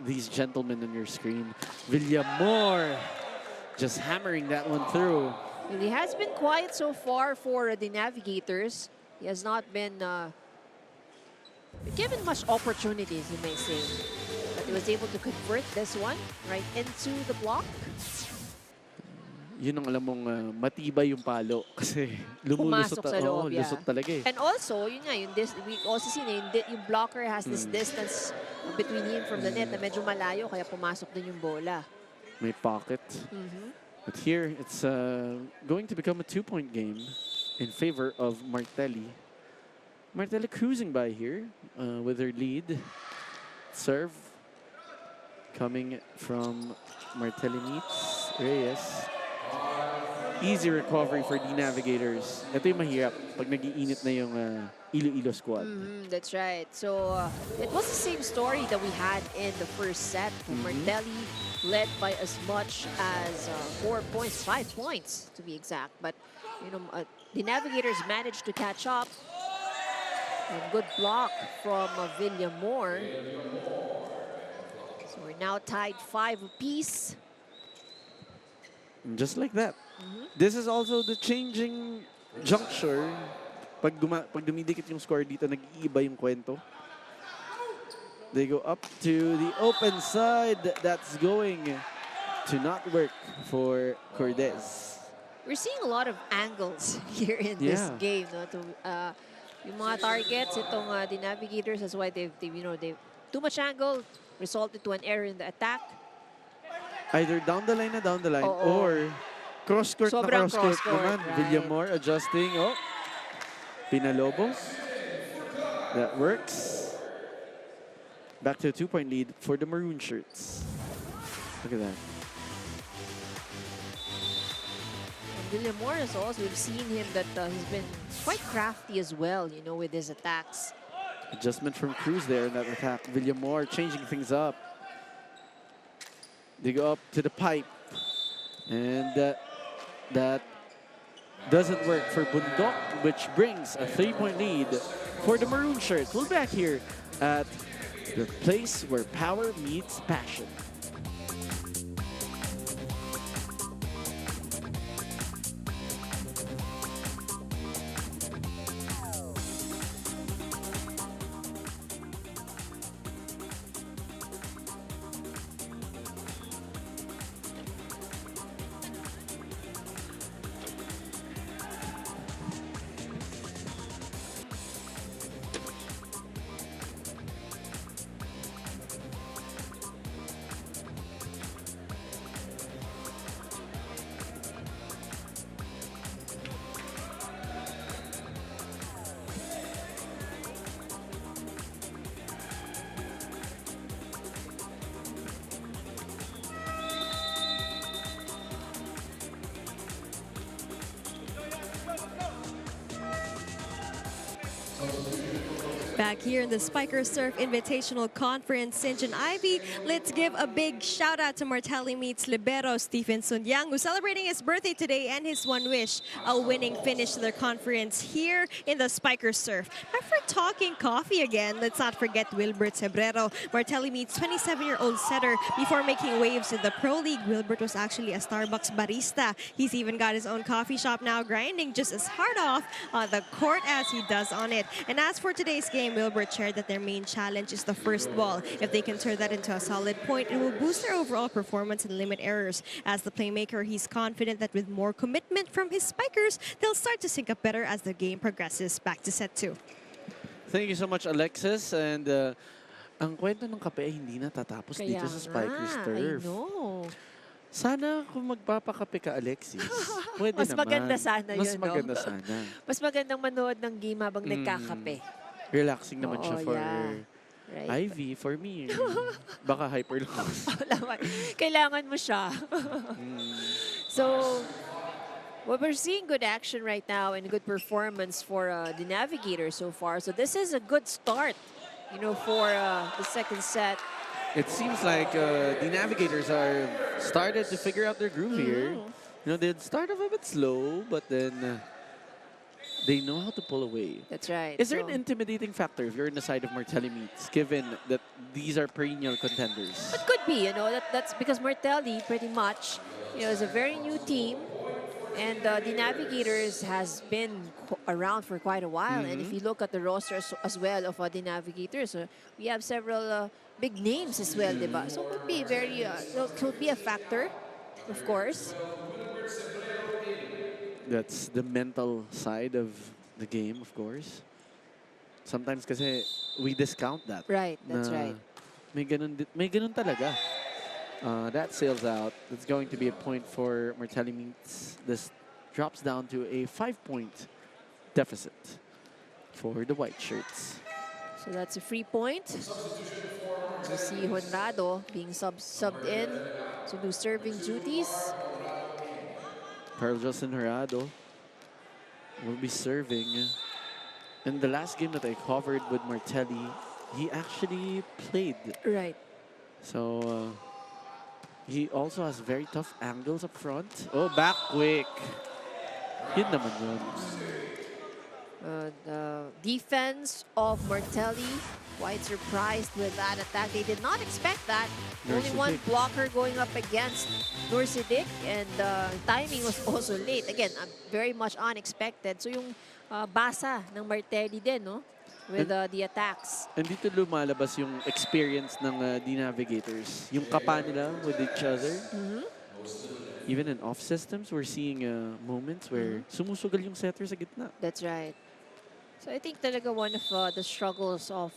these gentlemen on your screen. Villamor just hammering that one through. Well, he has been quiet so far for the Navigators. He has not been given much opportunities, you may say. But he was able to convert this one right into the block. Yun ang alam mong matibay yung palo kasi lumulusot Pumasok sa loob, yeah. lusot talaga eh. And also, yun nga, we also see na yung blocker has this distance between him from the net na medyo malayo, kaya pumasok din yung bola. May pocket. But here, it's going to become a 2-point game in favor of Martelli. Martelli cruising by here with her lead. Serve coming from Martelli meets Reyes. Easy recovery for the Navigators. Ito yung mahirap pag nag-iinit na yung Iloilo squad. That's right. So it was the same story that we had in the first set. Martelli led by as much as 4 points, 5 points to be exact. But the Navigators managed to catch up. And good block from Villamor. So we're now tied 5 apiece. And just like that. This is also the changing juncture. Pag dumidikit yung score dito, nag-iiba yung kwento. They go up to the open side. That's going to not work for Cortez. We're seeing a lot of angles here in this game. No? Yung mga targets, itong the Navigators, that's why they've too much angle, resulted to an error in the attack. Either down the line or cross-court na Sobrang cross-court cross-court, naman. right. Villamor adjusting. Oh, Pinalobos. That works. Back to a 2-point lead for the maroon shirts. Look at that. And Villamor is also, we've seen him that he's been quite crafty as well, with his attacks. Adjustment from Cruz there in that attack. Villamor changing things up. They go up to the pipe. And that doesn't work for Bundok, which brings a 3-point lead for the maroon shirts. We're back here at the place where power meets passion. Back here in the Spiker Surf Invitational Conference, Sinj and Ivy, let's give a big shout out to Martelli meets Libero Stephen Sunyang, who's celebrating his birthday today and his one wish, a winning finish to their conference here in the Spiker Surf. After talking coffee again, let's not forget Wilbert Cebrero. Martelli meets 27-year-old setter before making waves in the Pro League. Wilbert was actually a Starbucks barista. He's even got his own coffee shop now, grinding just as hard off on the court as he does on it. And as for today's game, Wilbert shared that their main challenge is the first ball. If they can turn that into a solid point, it will boost their overall performance and limit errors. As the playmaker, he's confident that with more commitment from his spikers, they'll start to sync up better as the game progresses. Back to set 2. Thank you so much, Alexis. And ang kwento ng kape ay hindi natatapos dito sa Spikers Turf. I know. Sana kung magpapakape ka, Alexis, pwede Mas naman. maganda sana Mas yun, maganda no? sana. Mas magandang manood ng game habang nagkakape. Relaxing naman siya for Right. Ivy. For me, baka hyper lang. Kailangan mo siya. So, well, we're seeing good action right now and good performance for the Navigators so far. So this is a good start, for the second set. It seems like the Navigators are started to figure out their groove here. They'd start off a bit slow, but then they know how to pull away. That's right. Is there an intimidating factor if you're on the side of Martelli meets, given that these are perennial contenders? It could be, that's because Martelli pretty much, is a very new team. And the Navigators has been around for quite a while. And if you look at the roster as well of the Navigators, we have several big names as well, diba? So it could be could be a factor, of course. That's the mental side of the game, of course. Sometimes kasi we discount that. Right, that's na right. May ganun talaga. That sails out. It's going to be a point for Martelli meets. This drops down to a 5-point deficit for the white shirts. So that's a free point. You see Honrado being subbed in to do serving duties. Carl Justin Jurado will be serving. In the last game that I covered with Martelli, he actually played. Right. So he also has very tough angles up front. Oh, back quick. Yun naman yun. The defense of Martelli, quite surprised with that attack. They did not expect that. Only one Norsidic. blocker going up against Norsidic, and timing was also late. Again, very much unexpected. So yung basa ng Martelli din, no? With the attacks. And dito lumalabas yung experience ng the Navigators. Yung kapa nila with each other. Even in off systems, we're seeing moments where sumusugal yung setter sa gitna. That's right. So I think talaga one of the struggles of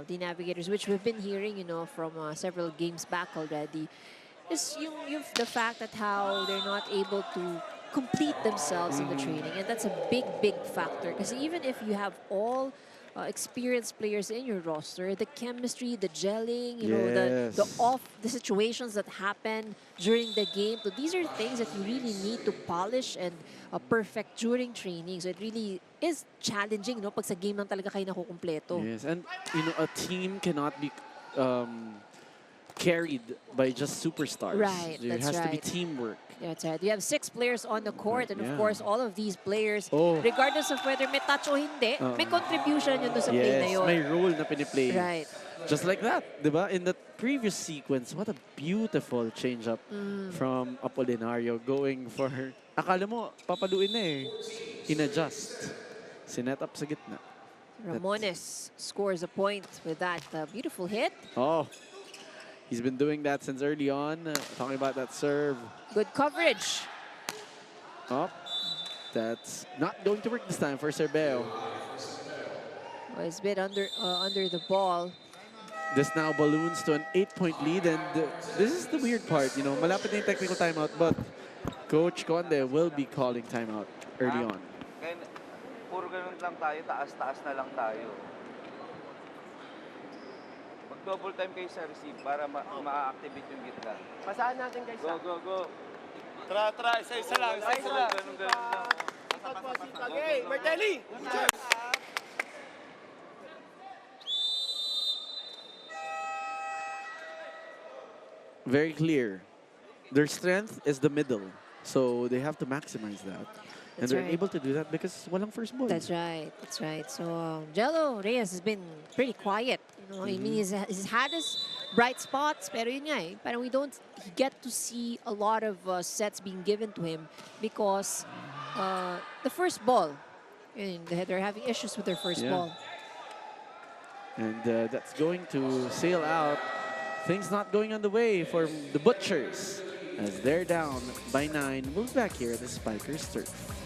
the Navigators, which we've been hearing, you know, from several games back already, is the fact that how they're not able to complete themselves in the training. And that's a big, big factor. Because even if you have all experienced players in your roster, the chemistry, the gelling, you know, the situations that happen during the game. So these are things that you really need to polish and perfect during training. So it really is challenging, no, pag sa game lang talaga kayo nakukumpleto. Yes, and you know, a team cannot be carried by just superstars. Right, There that's has to be right. teamwork. That's right. You have 6 players on the court, and of course, all of these players, Oh. regardless of whether may touch o hindi, may contribution yun doon sa play na Yes, yun. may role na piniplay. Right. Just like that, diba? In the previous sequence, what a beautiful change-up from Apolinario going for her. Akala mo, papaluin na eh. In-adjust. Sinet up sa gitna. Ramones scores a point with that beautiful hit. Oh, he's been doing that since early on. Talking about that serve. Good coverage. Oh, that's not going to work this time for Cerbeo. Well, it's a bit under the ball. This now balloons to an 8-point lead, and this is the weird part, you know, malapit na yung technical timeout, but Coach Conde will be calling timeout early on. Kaya, puro ganun lang tayo, taas-taas na lang tayo. Mag-double time kayo sa receive para ma-activate yung gitna. Pasaan natin guys. Go. Tara, isa-isa lang. Ganun lang. Okay, Martelli! Very clear. Their strength is the middle, so they have to maximize that. And That's they're right. able to do that because walang first ball. That's right. That's right. So Jello Reyes has been pretty quiet. You know, I mean, he's had his bright spots, pero yun nga eh, parang we don't get to see a lot of sets being given to him because the first ball, they're having issues with their first ball. And that's going to sail out. Things not going on the way for the Butchers as they're down by 9. We'll be back here at the Spikers turf.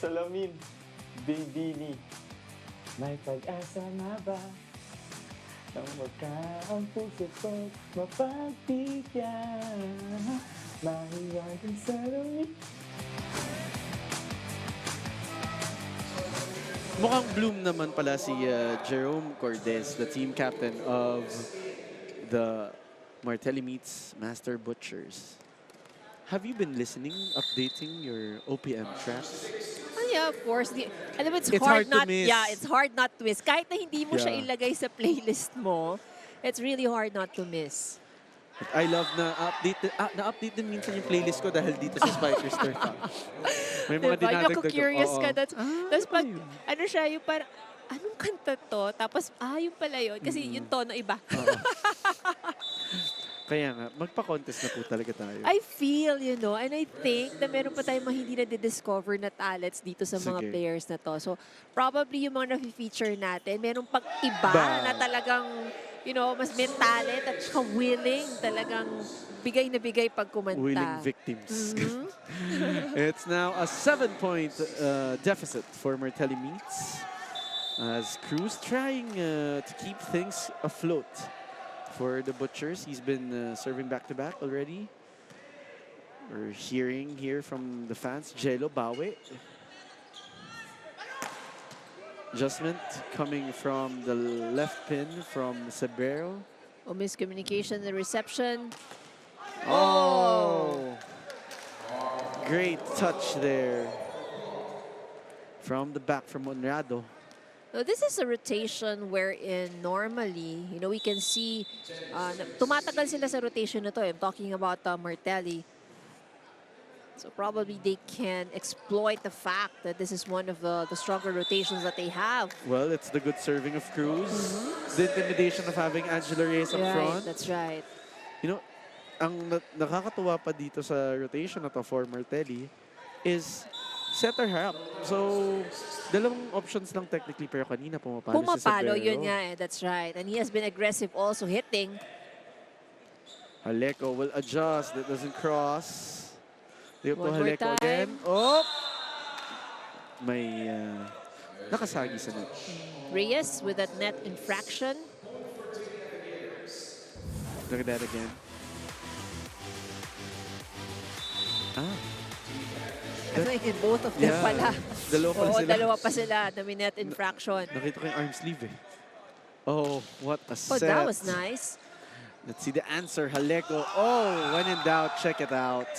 Salamin, Bibini, may pag-asa nga ba? Nang magkaang puso ko't mapagbigyan, mahiwagang salamin. Mukhang bloom naman pala si Jerome Cordes, the team captain of the Martelli meets Master Butchers. Have you been listening, updating your OPM tracks? Oh, yeah, of course. Alam mo, it's hard hard to not, miss. yeah, it's hard not to miss. Kahit na hindi mo siya Yeah. ilagay sa playlist mo, it's really hard not to miss. But I love na-update din minsan yung playlist ko dahil dito sa Spikers Turf. May mga Diba? Yung dinadagdag. curious ka. Oo. That's pag, ano siya, yung parang, anong kanta to? Tapos, yung pala yun. Kasi yung tono iba. Kaya nga, magpa-contest na po talaga tayo. I feel, and I think na meron pa tayong mga hindi na discover na talents dito sa mga Sige. players na to. So, probably yung mga na-feature natin, meron pang iba Ba. na talagang, mas may talent at saka willing talagang bigay na bigay pag kumanta. Willing victims. Mhm. It's now a 7-point deficit for Martelli Meats. As Cruz trying to keep things afloat for the Butchers. He's been serving back-to-back already. We're hearing here from the fans, Jello Bawe. Adjustment coming from the left pin from Sabero. Miscommunication in the reception. Oh! Great touch there from the back from Monrado. So this is a rotation wherein normally, we can see tumatagal sila sa rotation na to. I'm talking about Martelli. So probably they can exploit the fact that this is one of the stronger rotations that they have. Well, it's the good serving of Cruz. The intimidation of having Angela Reyes up front. That's right. Ang nakakatuwa pa dito sa rotation na to for Martelli is setter her up. So, dalawang options lang technically pero kanina pumapalo si Pumapalo, Sabero. yun nga that's right. And he has been aggressive also hitting. Haleko will adjust. That doesn't cross. They up to One more Haleko again. time. Oh! May nakasagi sa net. Reyes with that net infraction. Look at that again. I think both of them pala. Dalawa pala Oo, sila. dalawa pa sila na may net infraction. Nakita ko yung arm sleeve eh. Oh, what a Oh, set. that was nice. Let's see the answer. Haleko. Oh, when in doubt, check it out.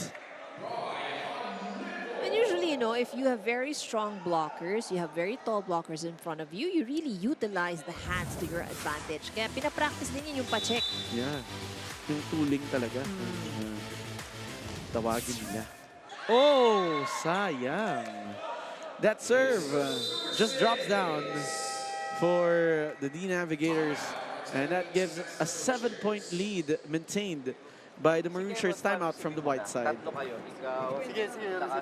And usually, if you have very strong blockers, you have very tall blockers in front of you, you really utilize the hands to your advantage. Kaya pinapractice din yun yung pa-check. Yeah. Yung tooling talaga. Tawagin nila. Oh, sayang. That serve just drops down for the D Navigators. And that gives a 7-point lead maintained by the Maroon Shirts timeout from the white side. Tatlo kayo. Ikaw, Sige, saka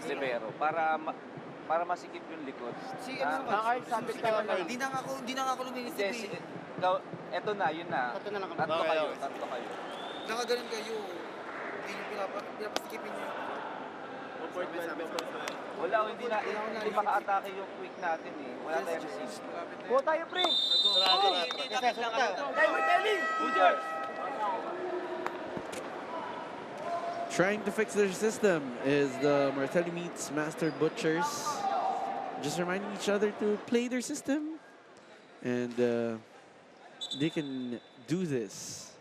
si Rivero. Para masikip yung likod. Sabit ka naman. Hindi na nga ako lumilisip Hindi, eh. ikaw, eto na, yun na. Tatlo na lang kami. Tatlo Okay, kayo, okay. tatlo kayo. Nakaganon kayo. Hindi nyo pinapasikipin nyo. Wala, hindi maka-atake yung quick natin eh. Wala tayong receive. Go tayo, pre! Trying to fix their system is the Martelli Meats Master Butchers. Just reminding each other to play their system. And they can do this.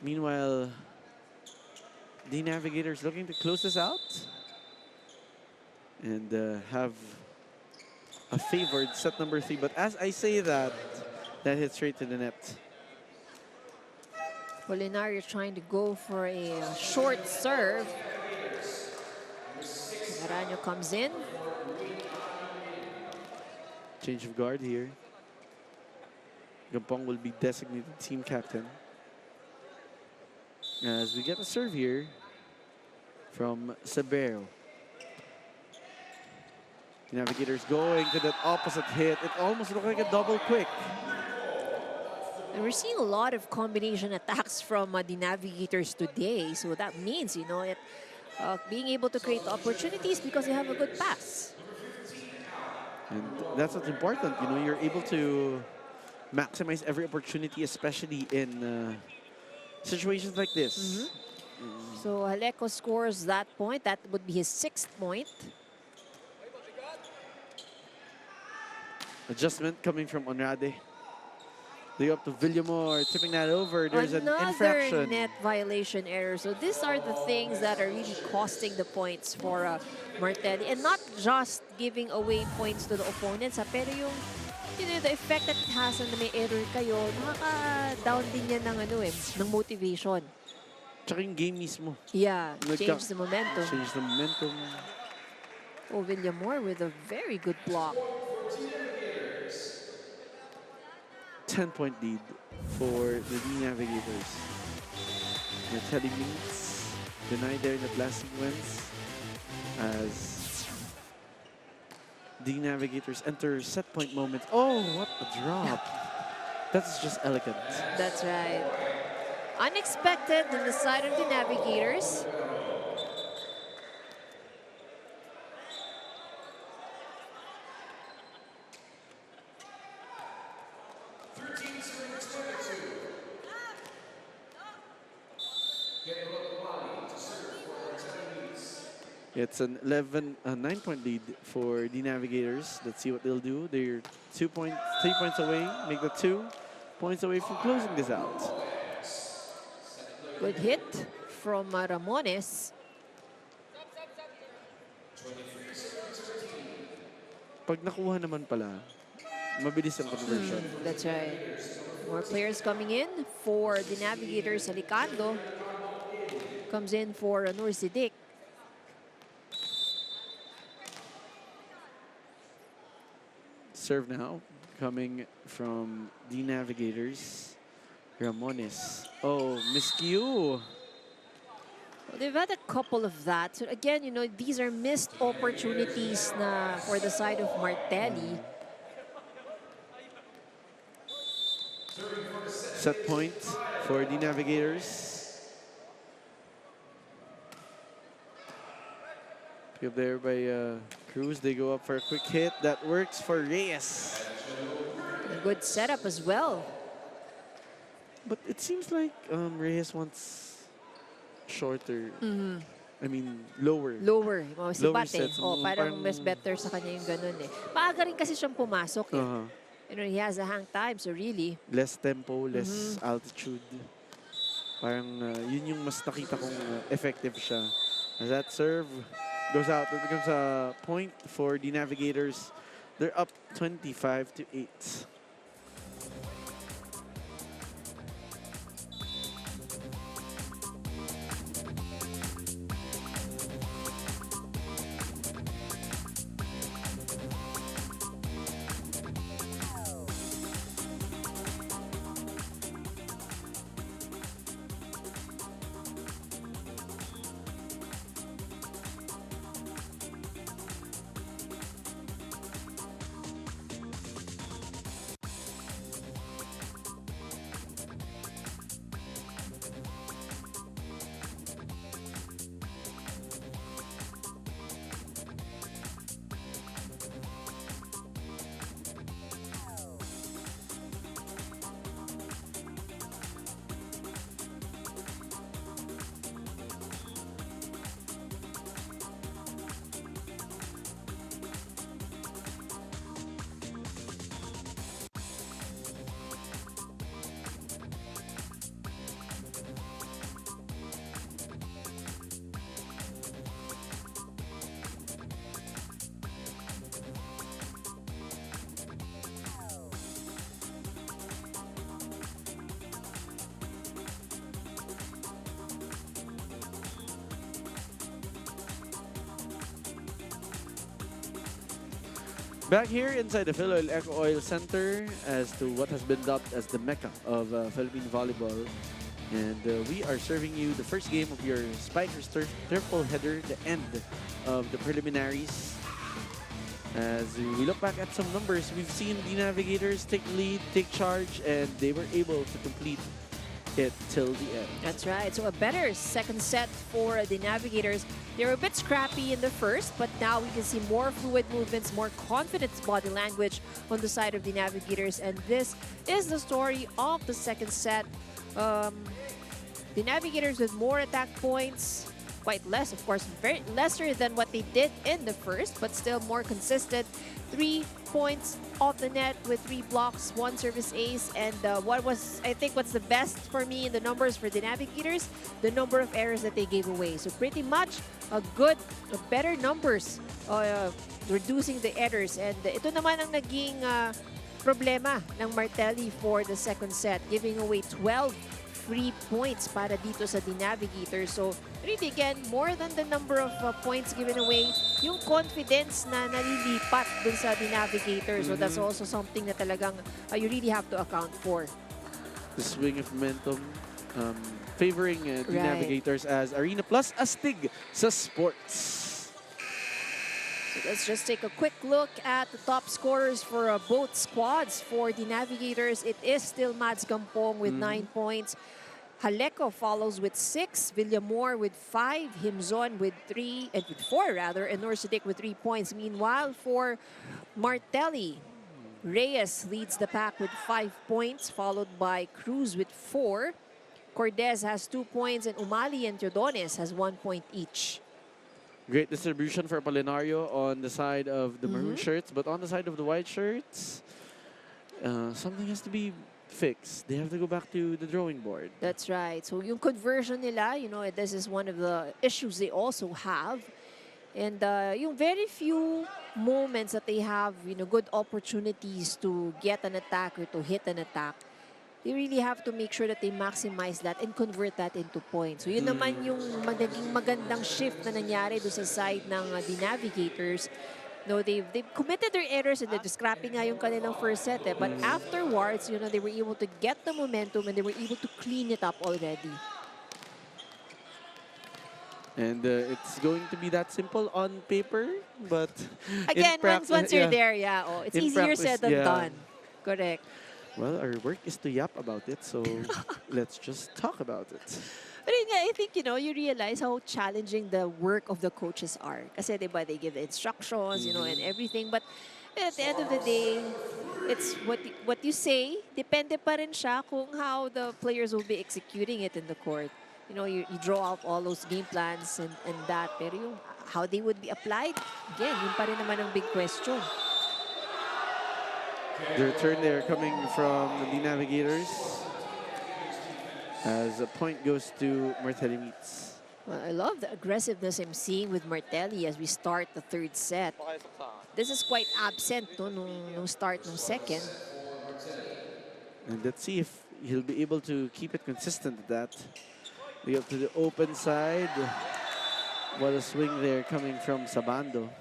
Meanwhile, the Navigators looking to close this out. And have a favored set number 3. But as I say that, that hits straight to the net. Polinario trying to go for a short serve. Garanyo comes in. Change of guard here. Gampong will be designated team captain. As we get a serve here from Sabero. Navigators going to that opposite hit. It almost looked like a double quick. And we're seeing a lot of combination attacks from the Navigators today. So that means, being able to create opportunities because you have a good pass. And that's what's important. You're able to maximize every opportunity, especially in situations like this. So Haleko scores that point. That would be his 6th point. Adjustment coming from Onrade. They up to Villamor, tipping that over. There's an Another infraction. net violation error. So these are the things that are really costing the points for Martelli. And not just giving away points to the opponents, pero yung the effect that it has na may error kayo, nakaka-down din yan ng motivation. Tsaka yung game mismo. Yeah, change the momentum. Change the momentum. Oh, Villamor with a very good block. 10-point lead for the D Navigators. MARTELLI meets denied there in the last sequence as D Navigators enter set point moment. Oh, what a drop. That's just elegant. That's right. Unexpected on the side of the Navigators. It's an 9-point lead for the Navigators. Let's see what they'll do. They're 3 points away. Make the 2 points away from closing this out. Good hit from Ramones. Pag nakuha naman pala, mabilis ang conversion. That's right. More players coming in for the Navigators. Alicando comes in for Nur Siddiq. Serve now, coming from the Navigators. Ramones. Oh, miscue. Well, they've had a couple of that. So again, you know, these are missed opportunities na for the side of Martelli. Set point for the Navigators. Pick up there by Cruz. They go up for a quick hit. That works for Reyes. A good setup as well. But it seems like Reyes wants shorter. I mean, lower. Lower. Oh, si Lower Bate. sets. Oh, parang mas better sa kanya yung ganun eh. Maaga rin kasi siyang pumasok eh. You know, he has a hang time, so really. Less tempo, less altitude. Parang yun yung mas nakita kong effective siya. As that serve goes out, it becomes a point for the Navigators. They're up 25-8. Back here inside the Phil Oil Eco Oil Center as to what has been dubbed as the Mecca of Philippine volleyball. And we are serving you the first game of your Spikers triple header, the end of the preliminaries. As we look back at some numbers, we've seen the Navigators take the lead, take charge, and they were able to complete it till the end. That's right. So a better second set for the Navigators. They were a bit scrappy in the first, but now we can see more fluid movements, more confident body language on the side of the Navigators. And this is the story of the second set. The Navigators with more attack points, quite less, of course, very lesser than what they did in the first, but still more consistent. 3 points off the net with 3 blocks, 1 service ace, and I think what's the best for me in the numbers for the Navigators, the number of errors that they gave away. So pretty much better numbers, reducing the errors. And ito naman ang naging problema ng Martelli for the second set, giving away 12 free points para dito sa The Navigators. So, really again, more than the number of points given away, yung confidence na nalilipat dun sa The Navigators. So, that's also something na talagang you really have to account for. The swing of momentum favoring the Right. Navigators as Arena plus astig sa sports. So let's just take a quick look at the top scorers for both squads. For the Navigators, it is still Mads Gampong with 9 points. Haleco follows with 6, Villamor with 5, Himzon with 3, and with 4 rather, and Norsidik with 3 points. Meanwhile, for Martelli, Reyes leads the pack with 5 points, followed by Cruz with 4. Cordes has 2 points, and Umali and Teodones has 1 point each. Great distribution for Apolinario on the side of the maroon shirts, but on the side of the white shirts, something has to be fixed. They have to go back to the drawing board. That's right. So yung conversion nila, you know, this is one of the issues they also have. And yung very few moments that they have, you know, good opportunities to get an attack or to hit an attack, they really have to make sure that they maximize that and convert that into points. So yun naman yung naging magandang shift na nangyari do sa side ng The Navigators. No, they've committed their errors and they're scrapping nga yung kanilang first set. But afterwards, you know, they were able to get the momentum and they were able to clean it up already. And it's going to be that simple on paper, but Again, once you're there, it's In easier practice, said than yeah. done. Correct. Well, our work is to yap about it, so let's just talk about it. But I think, you know, you realize how challenging the work of the coaches are. Kasi, diba, they give the instructions, you know, and everything. But at the end of the day, it's what you say. Depende pa rin siya kung how the players will be executing it in the court. You know, you draw up all those game plans and that. Pero yung how they would be applied, again, yun pa rin naman ang big question. The return there coming from the Navigators as a point goes to Martelli Meets. Well, I love the aggressiveness I'm seeing with Martelli as we start the third set. This is quite absent no, nung start ng second. And let's see if he'll be able to keep it consistent at that. We go to the open side. What a swing there coming from Sabando.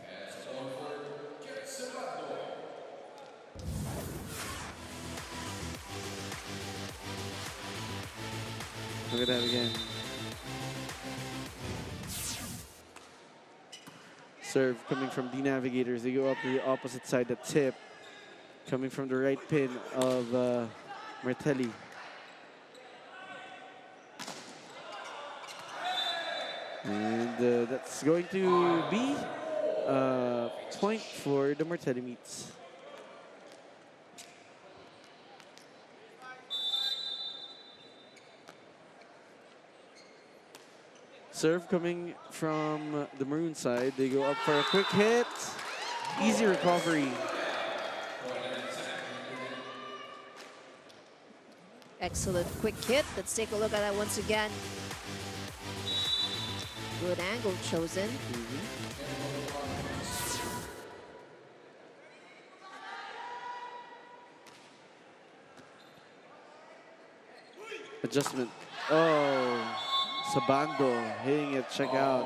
Look at that again. Serve coming from the Navigators. They go up to the opposite side, the tip. Coming from the right pin of Martelli. And that's going to be a point for the Martelli Meets. Serve coming from the maroon side. They go up for a quick hit. Easy recovery. Excellent quick hit. Let's take a look at that once again. Good angle chosen. Adjustment. Oh, Sabando hitting it. Check out.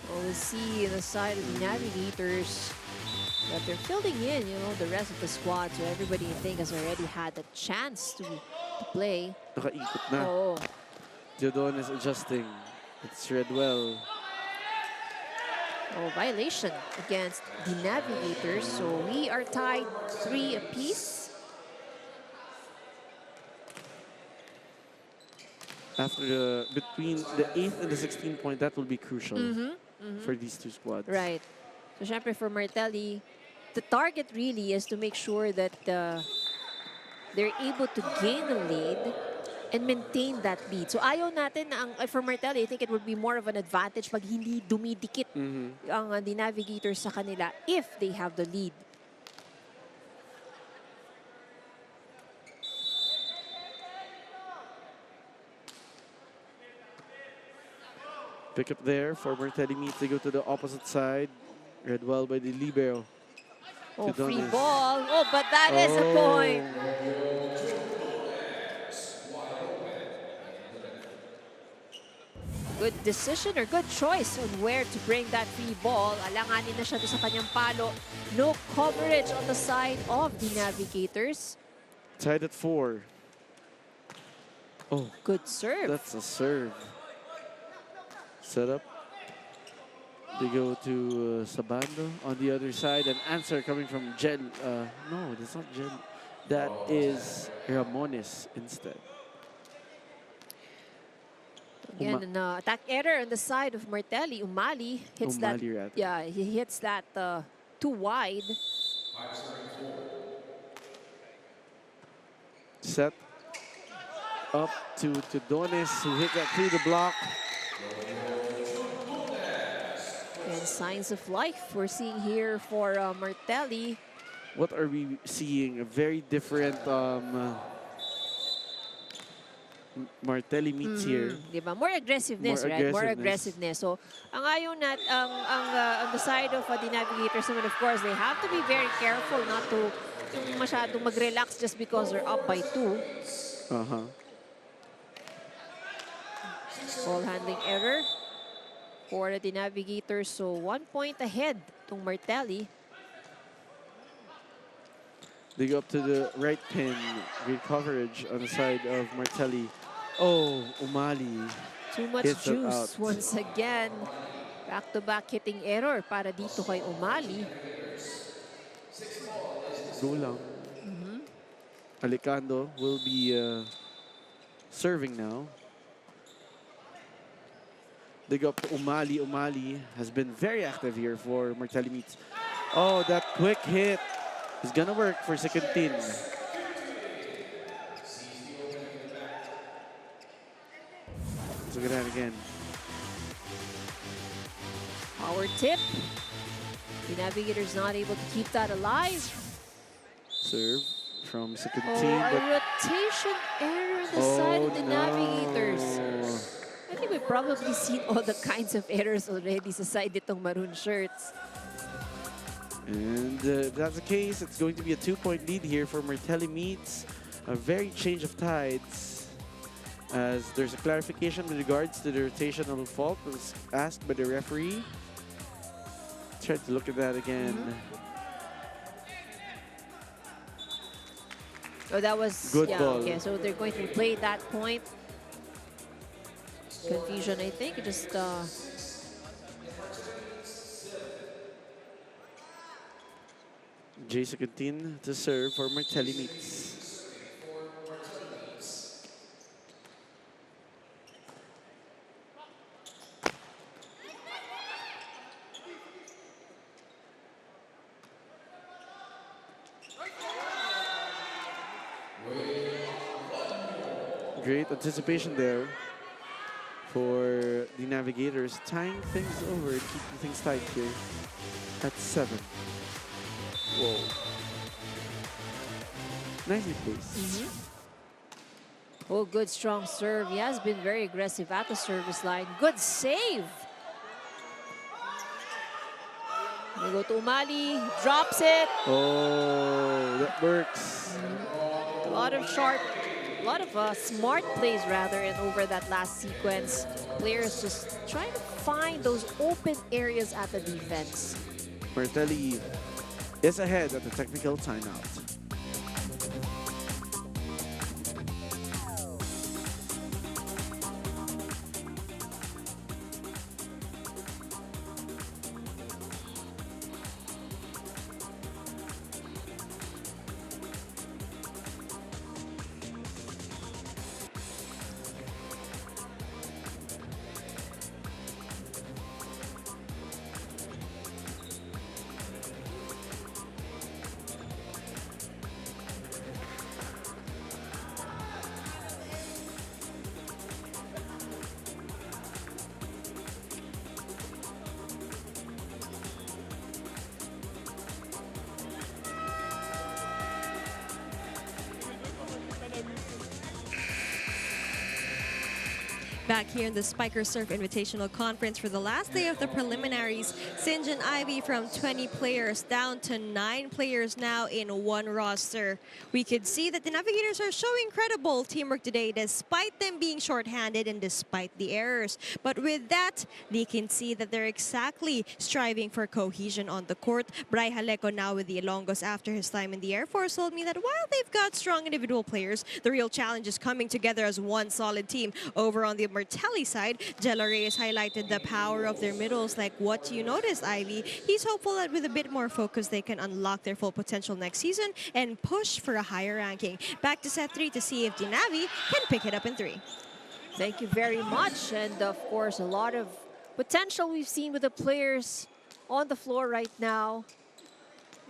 Well, we see the side of the Navigators that they're filling in, you know, the rest of the squad. So everybody, I think, has already had a chance to play. Nakaikot na. Oh, Teodon is adjusting. It's read well. oh, violation against the Navigators. So we are tied 3 apiece. After between the 8th and the 16th point, that will be crucial for these two squads. Right. So, syempre for Martelli, the target really is to make sure that they're able to gain the lead and maintain that lead. So, ayaw natin na for Martelli, I think it would be more of an advantage pag hindi dumidikit ang the Navigators sa kanila if they have the lead. Pick up there for Martelli Meets. They go to the opposite side. Read well by the libero. Oh, free Donis. ball. Oh, but that is a point. Good decision or good choice on where to bring that free ball. Alanganin na siya doon sa kanyang palo. No coverage on the side of the Navigators. Tied at 4. Oh, Good serve. that's a serve. Set up. They go to Sabando on the other side. An answer coming from Jen. No, that's not Jen. That is Ramones instead. Again, an attack error on the side of Martelli. Umali hits that. Umali, rather. Yeah, he hits that too wide. Set up to Donis, who hit that through the block. And signs of life we're seeing here for Martelli. What are we seeing? A very different Martelli meets here. Diba? More aggressiveness, right? More aggressiveness. So, ang ayon on the side of the Navigators naman, of course, they have to be very careful not to yung masyadong mag-relax just because they're up by 2. Ball handling error for the Navigators. So 1 point ahead tong Martelli. They go up to the right pin. Great coverage on the side of Martelli. Oh, Umali. Too much hits it juice out. once again. Back-to-back hitting error para dito kay Umali. Go lang. Alicando will be serving now. They go up to Umali. Umali has been very active here for Martelli Meets. Oh, that quick hit is gonna work for Sekentin. Let's look at that again. Power tip. The Navigators not able to keep that alive. Serve from Oh, Sekentin. a rotation error on the side of the Navigators. I think we've probably seen all the kinds of errors already sa side nitong maroon shirts. And if that's the case, it's going to be a 2-point lead here for Martelli Meets. A very change of tides, as there's a clarification with regards to the rotational fault that was asked by the referee. Try to look at that again. Oh, that was Good yeah. ball. Okay, so they're going to replay that point. Confusion, I think. Just Jay Sekentin to serve for Martelli Meets. Great anticipation there for the Navigators, tying things over and keeping things tight here at 7. Whoa. Nicely placed. oh, good strong serve. He has been very aggressive at the service line. Good save. We go to Umali, drops it. Oh, that works. A lot of smart plays rather, and over that last sequence, players just trying to find those open areas at the defense. Martelli is ahead at the technical timeout. Back here in the Spiker Surf Invitational Conference for the last day of the preliminaries, Sinj and Ivy from 20 players down to 9 players now in one roster. We could see that the Navigators are showing incredible teamwork today despite them being shorthanded and despite the errors. But with that, they can see that they're exactly striving for cohesion on the court. Bray Haleko now with the Ilonggos after his time in the Air Force told me that while they've got strong individual players, the real challenge is coming together as one solid team. Over on the MARTELLI side, Jello Reyes highlighted the power of their middles. Like, what do you notice, Ivy? He's hopeful that with a bit more focus, they can unlock their full potential next season and push for a higher ranking. Back to set 3 to see if Dinavi can pick it up in 3. Thank you very much. And of course, a lot of potential we've seen with the players on the floor right now.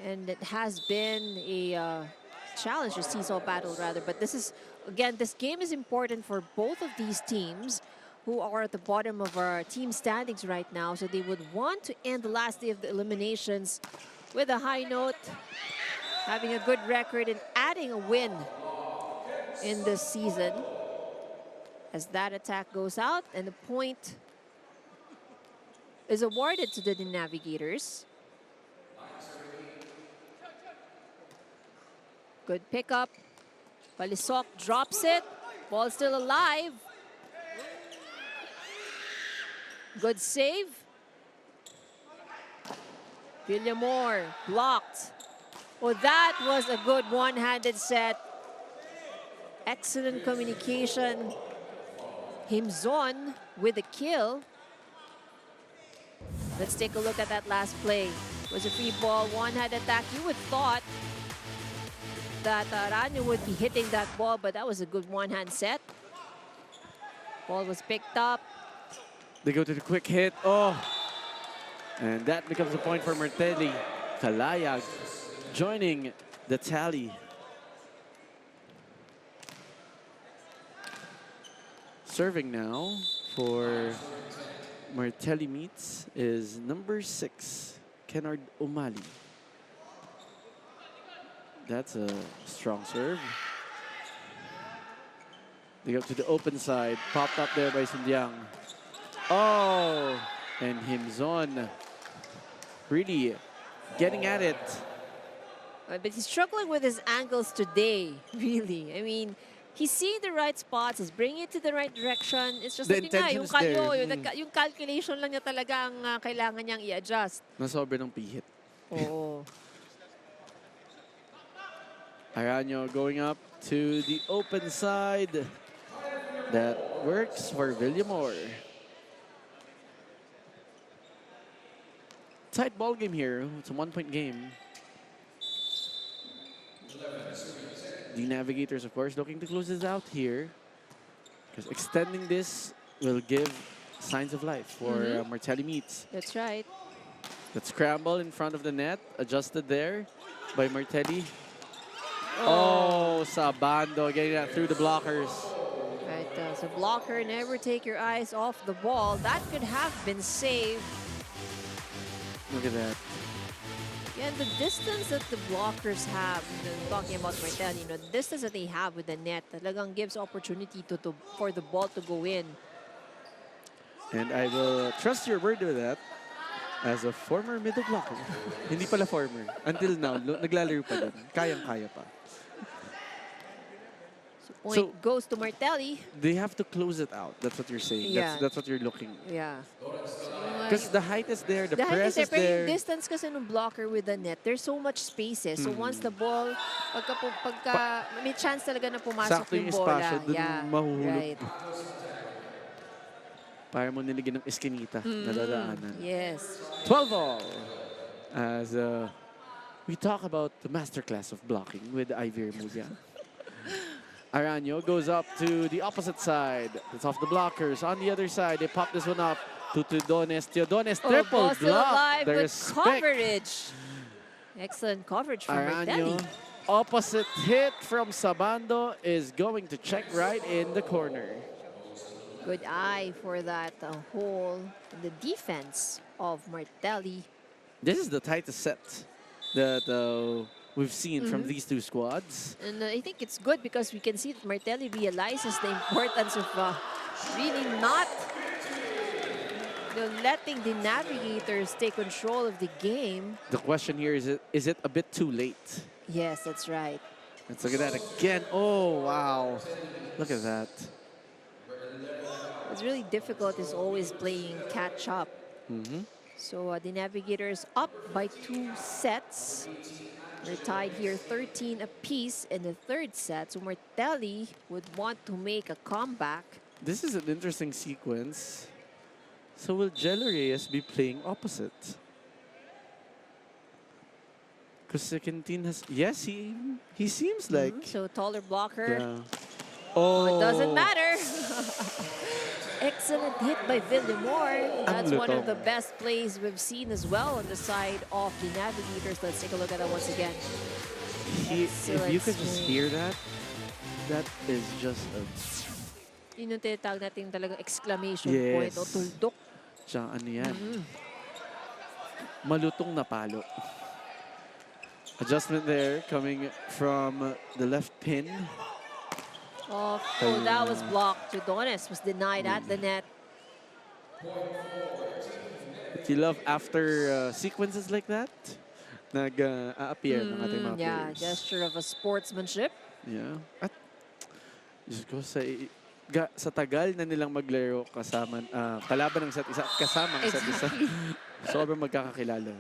And it has been a challenge, a seesaw battle rather. But this is, again, this game is important for both of these teams who are at the bottom of our team standings right now. So they would want to end the last day of the eliminations with a high note, having a good record and adding a win in this season. As that attack goes out and the point is awarded to the Navigators. Good pickup. Balisok drops it. Ball still alive. Good save. Villamor blocked. Oh, that was a good one-handed set. Excellent communication. Himzon with the kill. Let's take a look at that last play. It was a free ball, one-hand attack. You would thought that Ranyo would be hitting that ball, but that was a good one-hand set. Ball was picked up. They go to the quick hit. Oh! And that becomes a point for Martelli. Kalayag joining the tally. Serving now for Martelli meets is number 6, Kennard Umali. That's a strong serve. They go to the open side. Popped up there by Sundiang. Oh! And Himzon really getting at it. But he's struggling with his angles today, really. I mean, he's seeing the right spots, he's bringing it to the right direction. It's just The like nga, intention yung, is there. yung calculation lang niya talaga ang kailangan niyang i-adjust. Nasobre ng pihit. Oo. Aranyo going up to the open side. That works for Villamor. Tight ball game here. It's a 1-point game. The Navigators, of course, looking to close this out here. Because extending this will give signs of life for Martelli meets. That's right. That scramble in front of the net, adjusted there by Martelli. Oh, Sabando getting that through the blockers. Right, so blocker, never take your eyes off the ball. That could have been saved. Look at that. Yeah, and the distance that the blockers have, talking about Martelli, the distance that they have with the net, talagang gives opportunity for the ball to go in. And I will trust your word with that. As a former middle blocker. Hindi pala former. Until now, naglalaro pa din. Kayang-kaya pa. So point goes to Martelli. They have to close it out. That's what you're saying. Yeah. That's what you're looking. Yeah. Because the height is there, the height press is pero there. yung distance kasi ng blocker with the net, there's so much spaces. So once the ball, pagka may chance talaga na pumasok Sakto yung yung bola. espasyo, dun mahuhulog. Right. Para mo niligyan ng eskinita na dadaanan. Yes. 12 all. As we talk about the masterclass of blocking with Ivy Mudia. Aranyo goes up to the opposite side. It's off the blockers. On the other side, they pop this one up to Teodones. Teodones triple ball still block. alive The with respect. coverage. Excellent coverage from Martelli. Aranyo, opposite hit from Sabando is going to check right in the corner. Good eye for that hole in the defense of Martelli. This is the tightest set that we've seen from these two squads. And I think it's good because we can see that Martelli realizes the importance of really not letting the Navigators take control of the game. The question here is it a bit too late? Yes, that's right. Let's look at that again. Oh, wow. Look at that. What's really difficult is always playing catch up. So the Navigators up by 2 sets. We're tied here 13 apiece in the third set. So Martelli would want to make a comeback. This is an interesting sequence. So will Jello Reyes be playing opposite? Because Sekentin has... Yes, he seems like... So taller blocker. Yeah. Oh, it doesn't Oh. matter. Excellent hit by Villamor. That's one of the lutong. best plays we've seen as well on the side of the Navigators. Let's take a look at that once again. If you could just hear that, that is just a... Yun yung tinatawag natin talagang exclamation Yes. point o tuldok. Tsaka ano yan? Malutong na palo. Adjustment there coming from the left pin. Oh, that was blocked. Judones was denied at the net. Do you love after sequences like that? Nag-appear ng ating mga Yeah, players. gesture of a sportsmanship. Yeah. At Diyos ko, sa tagal na nilang maglaro kasama, kalaban ng isa't isa at kasama ng isa't isa, sobrang magkakakilala.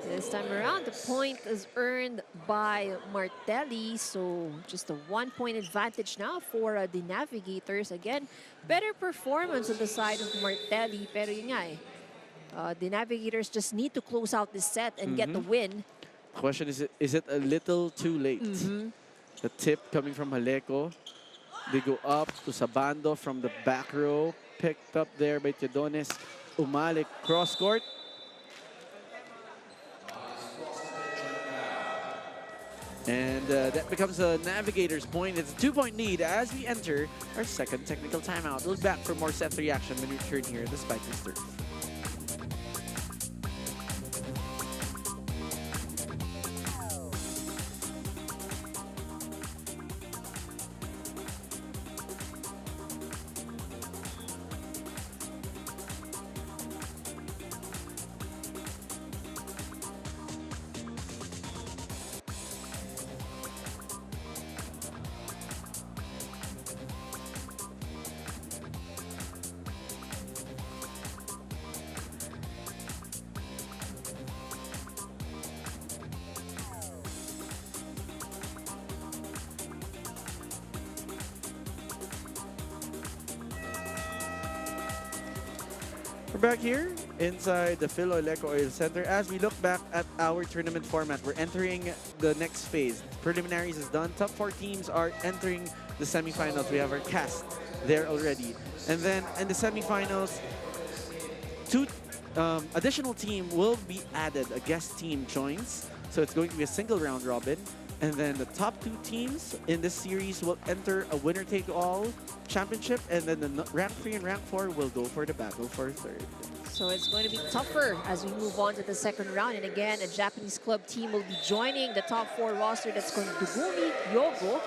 This time around, the point is earned by Martelli. So just a 1-point advantage now for the Navigators. Again, better performance on the side of Martelli. Pero yun nga eh, the Navigators just need to close out this set and get the win. The question is it a little too late? The tip coming from Haleco. They go up to Sabando from the back row. Picked up there by Teodones. Umalik cross court. And that becomes a Navigator's point. It's a 2-point lead as we enter our second technical timeout. We'll be back for more set 3 action when we return here at the Spike Turf. We're back here inside the Phil Oleco Oil Center as we look back at our tournament format. We're entering the next phase. Preliminaries is done. Top 4 teams are entering the semifinals. We have our cast there already. And then in the semifinals, 2 additional team will be added. A guest team joins. So it's going to be a single round robin. And then the top 2 teams in this series will enter a winner-take-all championship. And then the rank 3 and rank 4 will go for the battle for third. So it's going to be tougher as we move on to the second round. And again, a Japanese club team will be joining the top 4 roster. That's going to Dugumi, Yogo.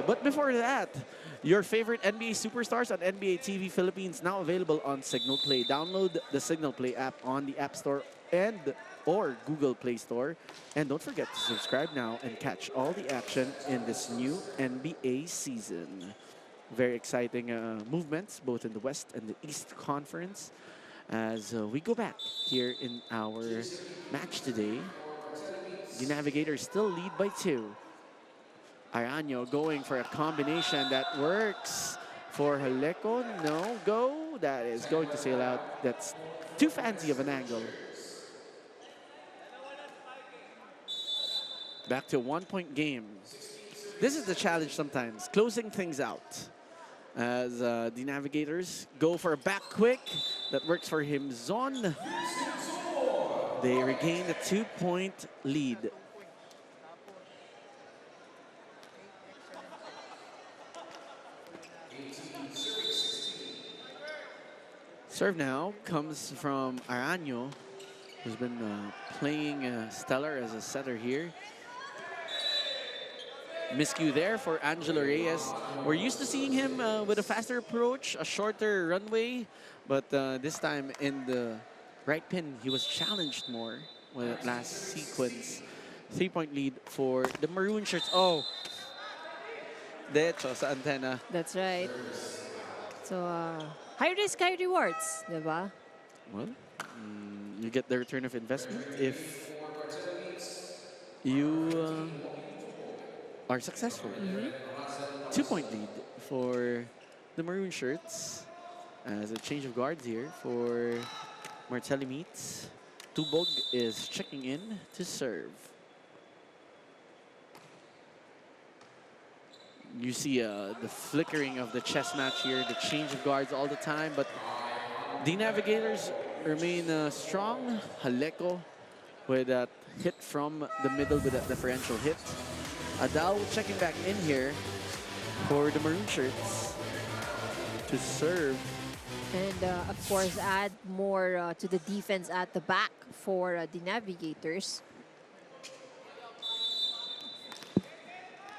But before that, your favorite NBA superstars on NBA TV Philippines now available on Signal Play. Download the Signal Play app on the App Store or Google Play Store. And don't forget to subscribe now and catch all the action in this new NBA season. Very exciting movements both in the West and the East Conference. As we go back here in our match today, the Navigators still lead by 2. Araño going for a combination that works for Haleco. No, go. That is going to sail out. That's too fancy of an angle. Back to a 1-point game. This is the challenge sometimes, closing things out. As the Navigators go for a back quick. That works for him. Zon. They regain the 2-point lead. Serve now comes from Araño, who's been playing stellar as a setter here. miscue there for Angelo Reyes. We're used to seeing him with a faster approach, a shorter runway, but this time in the right pin, he was challenged more with that last sequence. 3-point lead for the maroon shirts. Oh, de hecho, sa antenna. That's right. So, high risk, high rewards, diba? Well, you get the return of investment if you are successful. 2-point lead for the maroon shirts as a change of guards here for Martelli meets. Tubog is checking in to serve. You see the flickering of the chess match here, the change of guards all the time, but the Navigators remain strong. Haleko with that hit from the middle with that differential hit. Adao checking back in here for the maroon shirts to serve. And of course, add more to the defense at the back for the Navigators.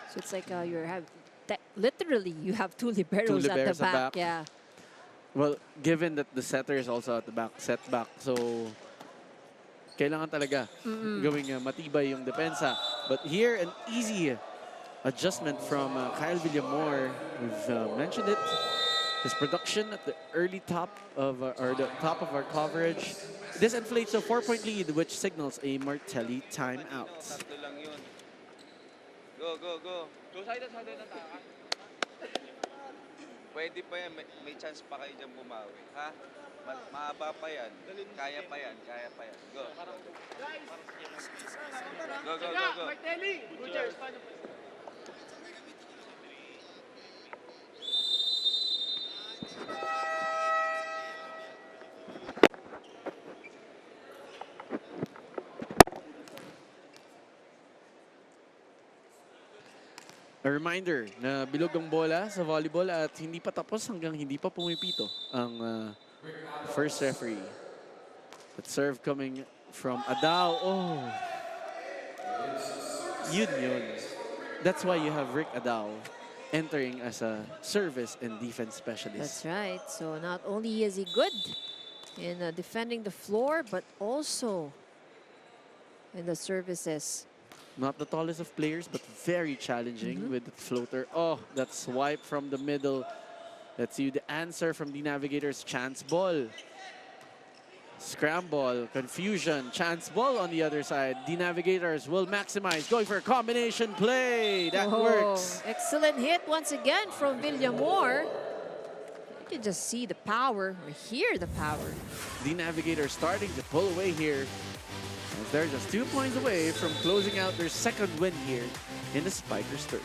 So it's like literally you have two liberos at the liberos at back. back. Yeah. Well, given that the setter is also at the back, set back, so kailangan talaga gawing matibay yung depensa. But here, an easy adjustment from Kyle Villamor. We've mentioned it. His production at the early top of the top of our coverage. This inflates a 4-point lead, which signals a Martelli timeout. Tatlo lang yun. Go, go, go. Go side na taka. Pwede pa yan. May chance pa kayo dyan bumawi. Ha? Mahaba pa yan. Kaya pa yan. Kaya pa yan. Go. Go, go, go, go. Martelli! Rogers, paano? A reminder na bilog ang bola sa volleyball at hindi pa tapos hanggang hindi pa pumipito ang first referee. That serve coming from Adao. Oh, yun. That's why you have Rick Adao entering as a service and defense specialist. That's right. So not only is he good in defending the floor, but also in the services. Not the tallest of players, but very challenging with the floater. Oh, that swipe from the middle. Let's see the answer from the Navigators. Chance ball. Scramble, confusion, chance ball on the other side. The Navigators will maximize, going for a combination play. That works. Excellent hit once again from Villamor. You can just see the power, or hear the power. The Navigators starting to pull away here, as they're just 2 points away from closing out their second win here in the Spikers turf.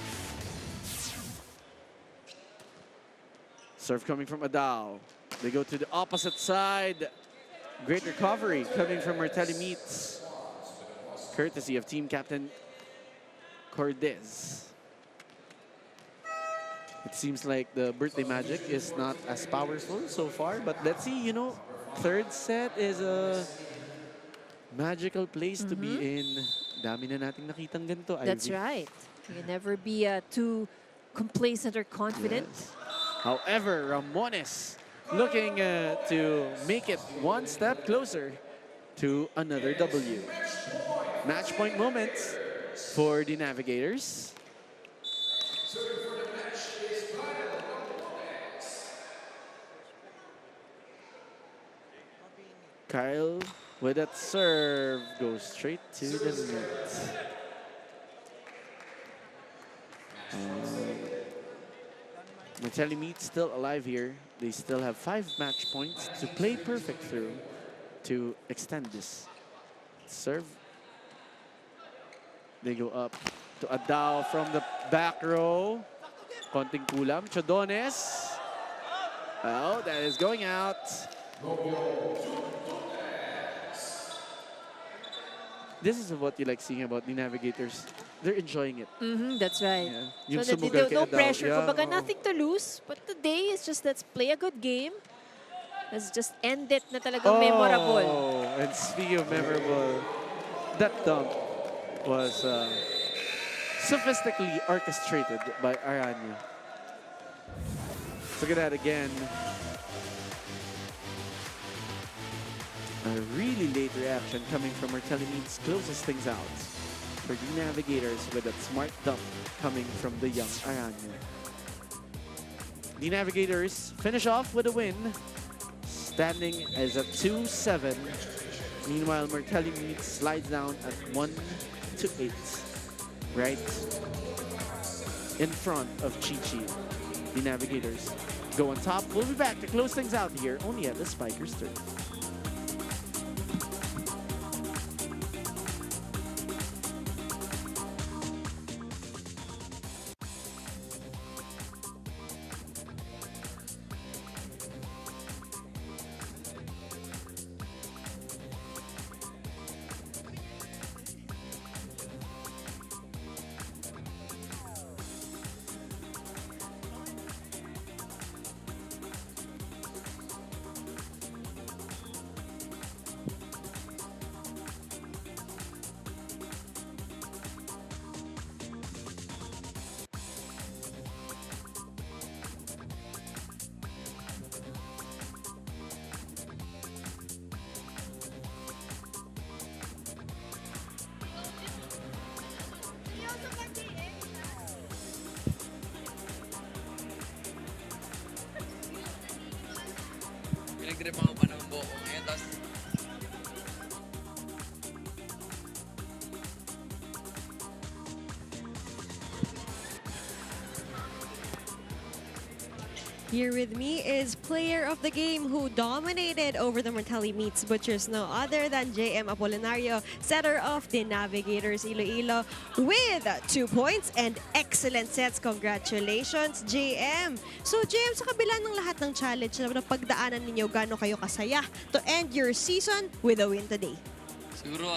Serve coming from Adao. They go to the opposite side. Great recovery coming from Martelli Meats, courtesy of team captain Cordes. It seems like the birthday magic is not as powerful so far, but let's see, you know, third set is a magical place to be in. Dami na nating nakitang ganito, That's Ivy. right. You can never be too complacent or confident. Yes. However, Ramones looking to make it one step closer to another W. Match point moments for the Navigators. Kyle with that serve goes straight to the net. Martelli Meat still alive here. They still have 5 match points to play perfect through to extend this. Serve. They go up to Adao from the back row. Konting kulam. Chodones. Oh, that is going out. This is what you like seeing about the Navigators. They're enjoying it. That's right. Yung So sumugal kay no Adao. pressure. Yeah, Kumbaga, oo. nothing to lose. But today is just let's play a good game. Let's just end it na talagang memorable. Oh, and speaking of memorable, that dunk was sophistically orchestrated by Aranya. Look at that again. A really late reaction coming from Martelli means closes things out for the Navigators with that smart dump coming from the young Aranya. The Navigators finish off with a win, standing as a 2-7. Meanwhile, Martelli meets slides down at 1-8, right in front of Chi-Chi. The Navigators go on top. We'll be back to close things out here only at the Spikers turn. Pinag-grip ako pa ng buko ngayon, tapos Here with me is player of the game who dominated over the Martelli meets Butchers, no other than JM Apolinario, setter of the Navigators Iloilo, with 2 points and excellent sets. Congratulations, JM! So JM, sa kabila ng lahat ng challenge na pagdaanan ninyo, gaano kayo kasaya to end your season with a win today? siguro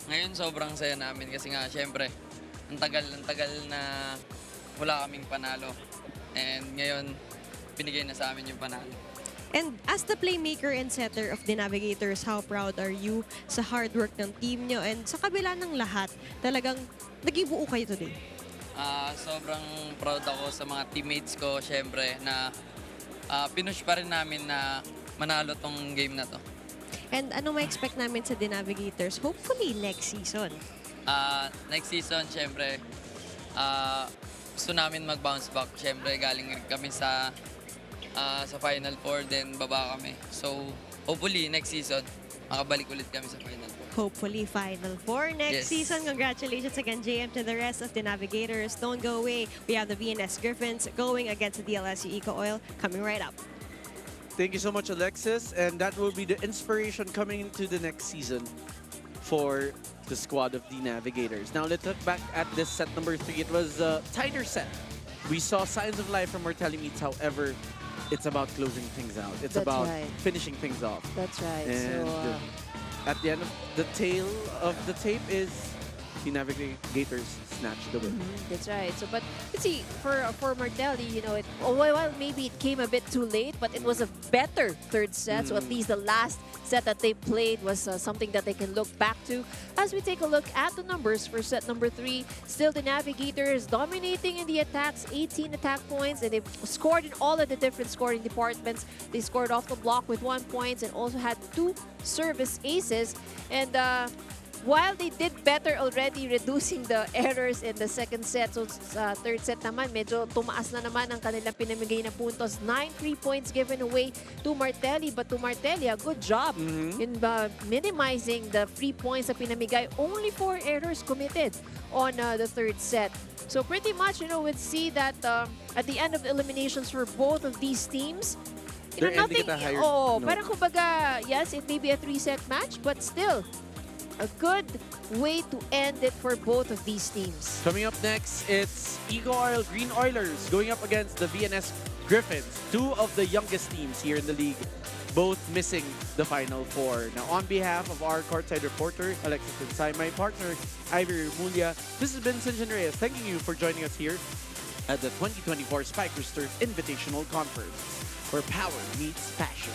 ngayon sobrang saya namin kasi nga syempre ang tagal na wala kaming panalo. And ngayon, binigay na sa amin yung panalo. And as the playmaker and setter of the Navigators, how proud are you sa hard work ng team nyo? And sa kabila ng lahat, talagang nagibuo kayo today. Sobrang proud ako sa mga teammates ko, syempre, na pinush pa rin namin na manalo tong game na to. And ano ma-expect namin sa the Navigators? Hopefully next season. Next season, syempre, gusto namin mag-bounce back. Syempre, galing kami sa Final Four, then baba kami. So, hopefully, next season, makabalik ulit kami sa Final Four. Hopefully, Final Four next Yes. season. Congratulations again, JM, to the rest of the Navigators. Don't go away. We have the VNS Griffins going against the DLSU Eco Oil coming right up. Thank you so much, Alexis. And that will be the inspiration coming into the next season for the squad of the Navigators. Now, let's look back at this set number 3. It was a tighter set. We saw signs of life from Martelli meets. However, it's about closing things out. It's That's about right. finishing things off. That's right. And So, at the end of the tail of the tape is the Navigators snatch the win. that's right. So, but let's see, for Martelli, you know, while maybe it came a bit too late, but it was a better third set. So at least the last set that they played was something that they can look back to. As we take a look at the numbers for set number 3, still the Navigators dominating in the attacks, 18 attack points, and they've scored in all of the different scoring departments. They scored off the block with 1 point and also had 2 service aces. And while they did better already reducing the errors in the second set, so sa third set naman, medyo tumaas na naman ang kanilang pinamigay na puntos. 9 3 points given away to Martelli. But to Martelli, a good job in minimizing the free points na pinamigay. Only 4 errors committed on the third set. So pretty much, you know, we'd see that at the end of the eliminations for both of these teams, you know, They're ending nothing, at a higher note. parang kumbaga, yes, it may be a 3-set match, but still, a good way to end it for both of these teams. Coming up next, it's Eco Oil Green Oilers going up against the VNS Griffins, 2 of the youngest teams here in the league, both missing the Final Four. Now, on behalf of our courtside reporter, Alexis Pinsay, my partner, Ivy Remulia, this has been Sinjan Reyes, thanking you for joining us here at the 2024 Spikers Turf Invitational Conference, where power meets passion.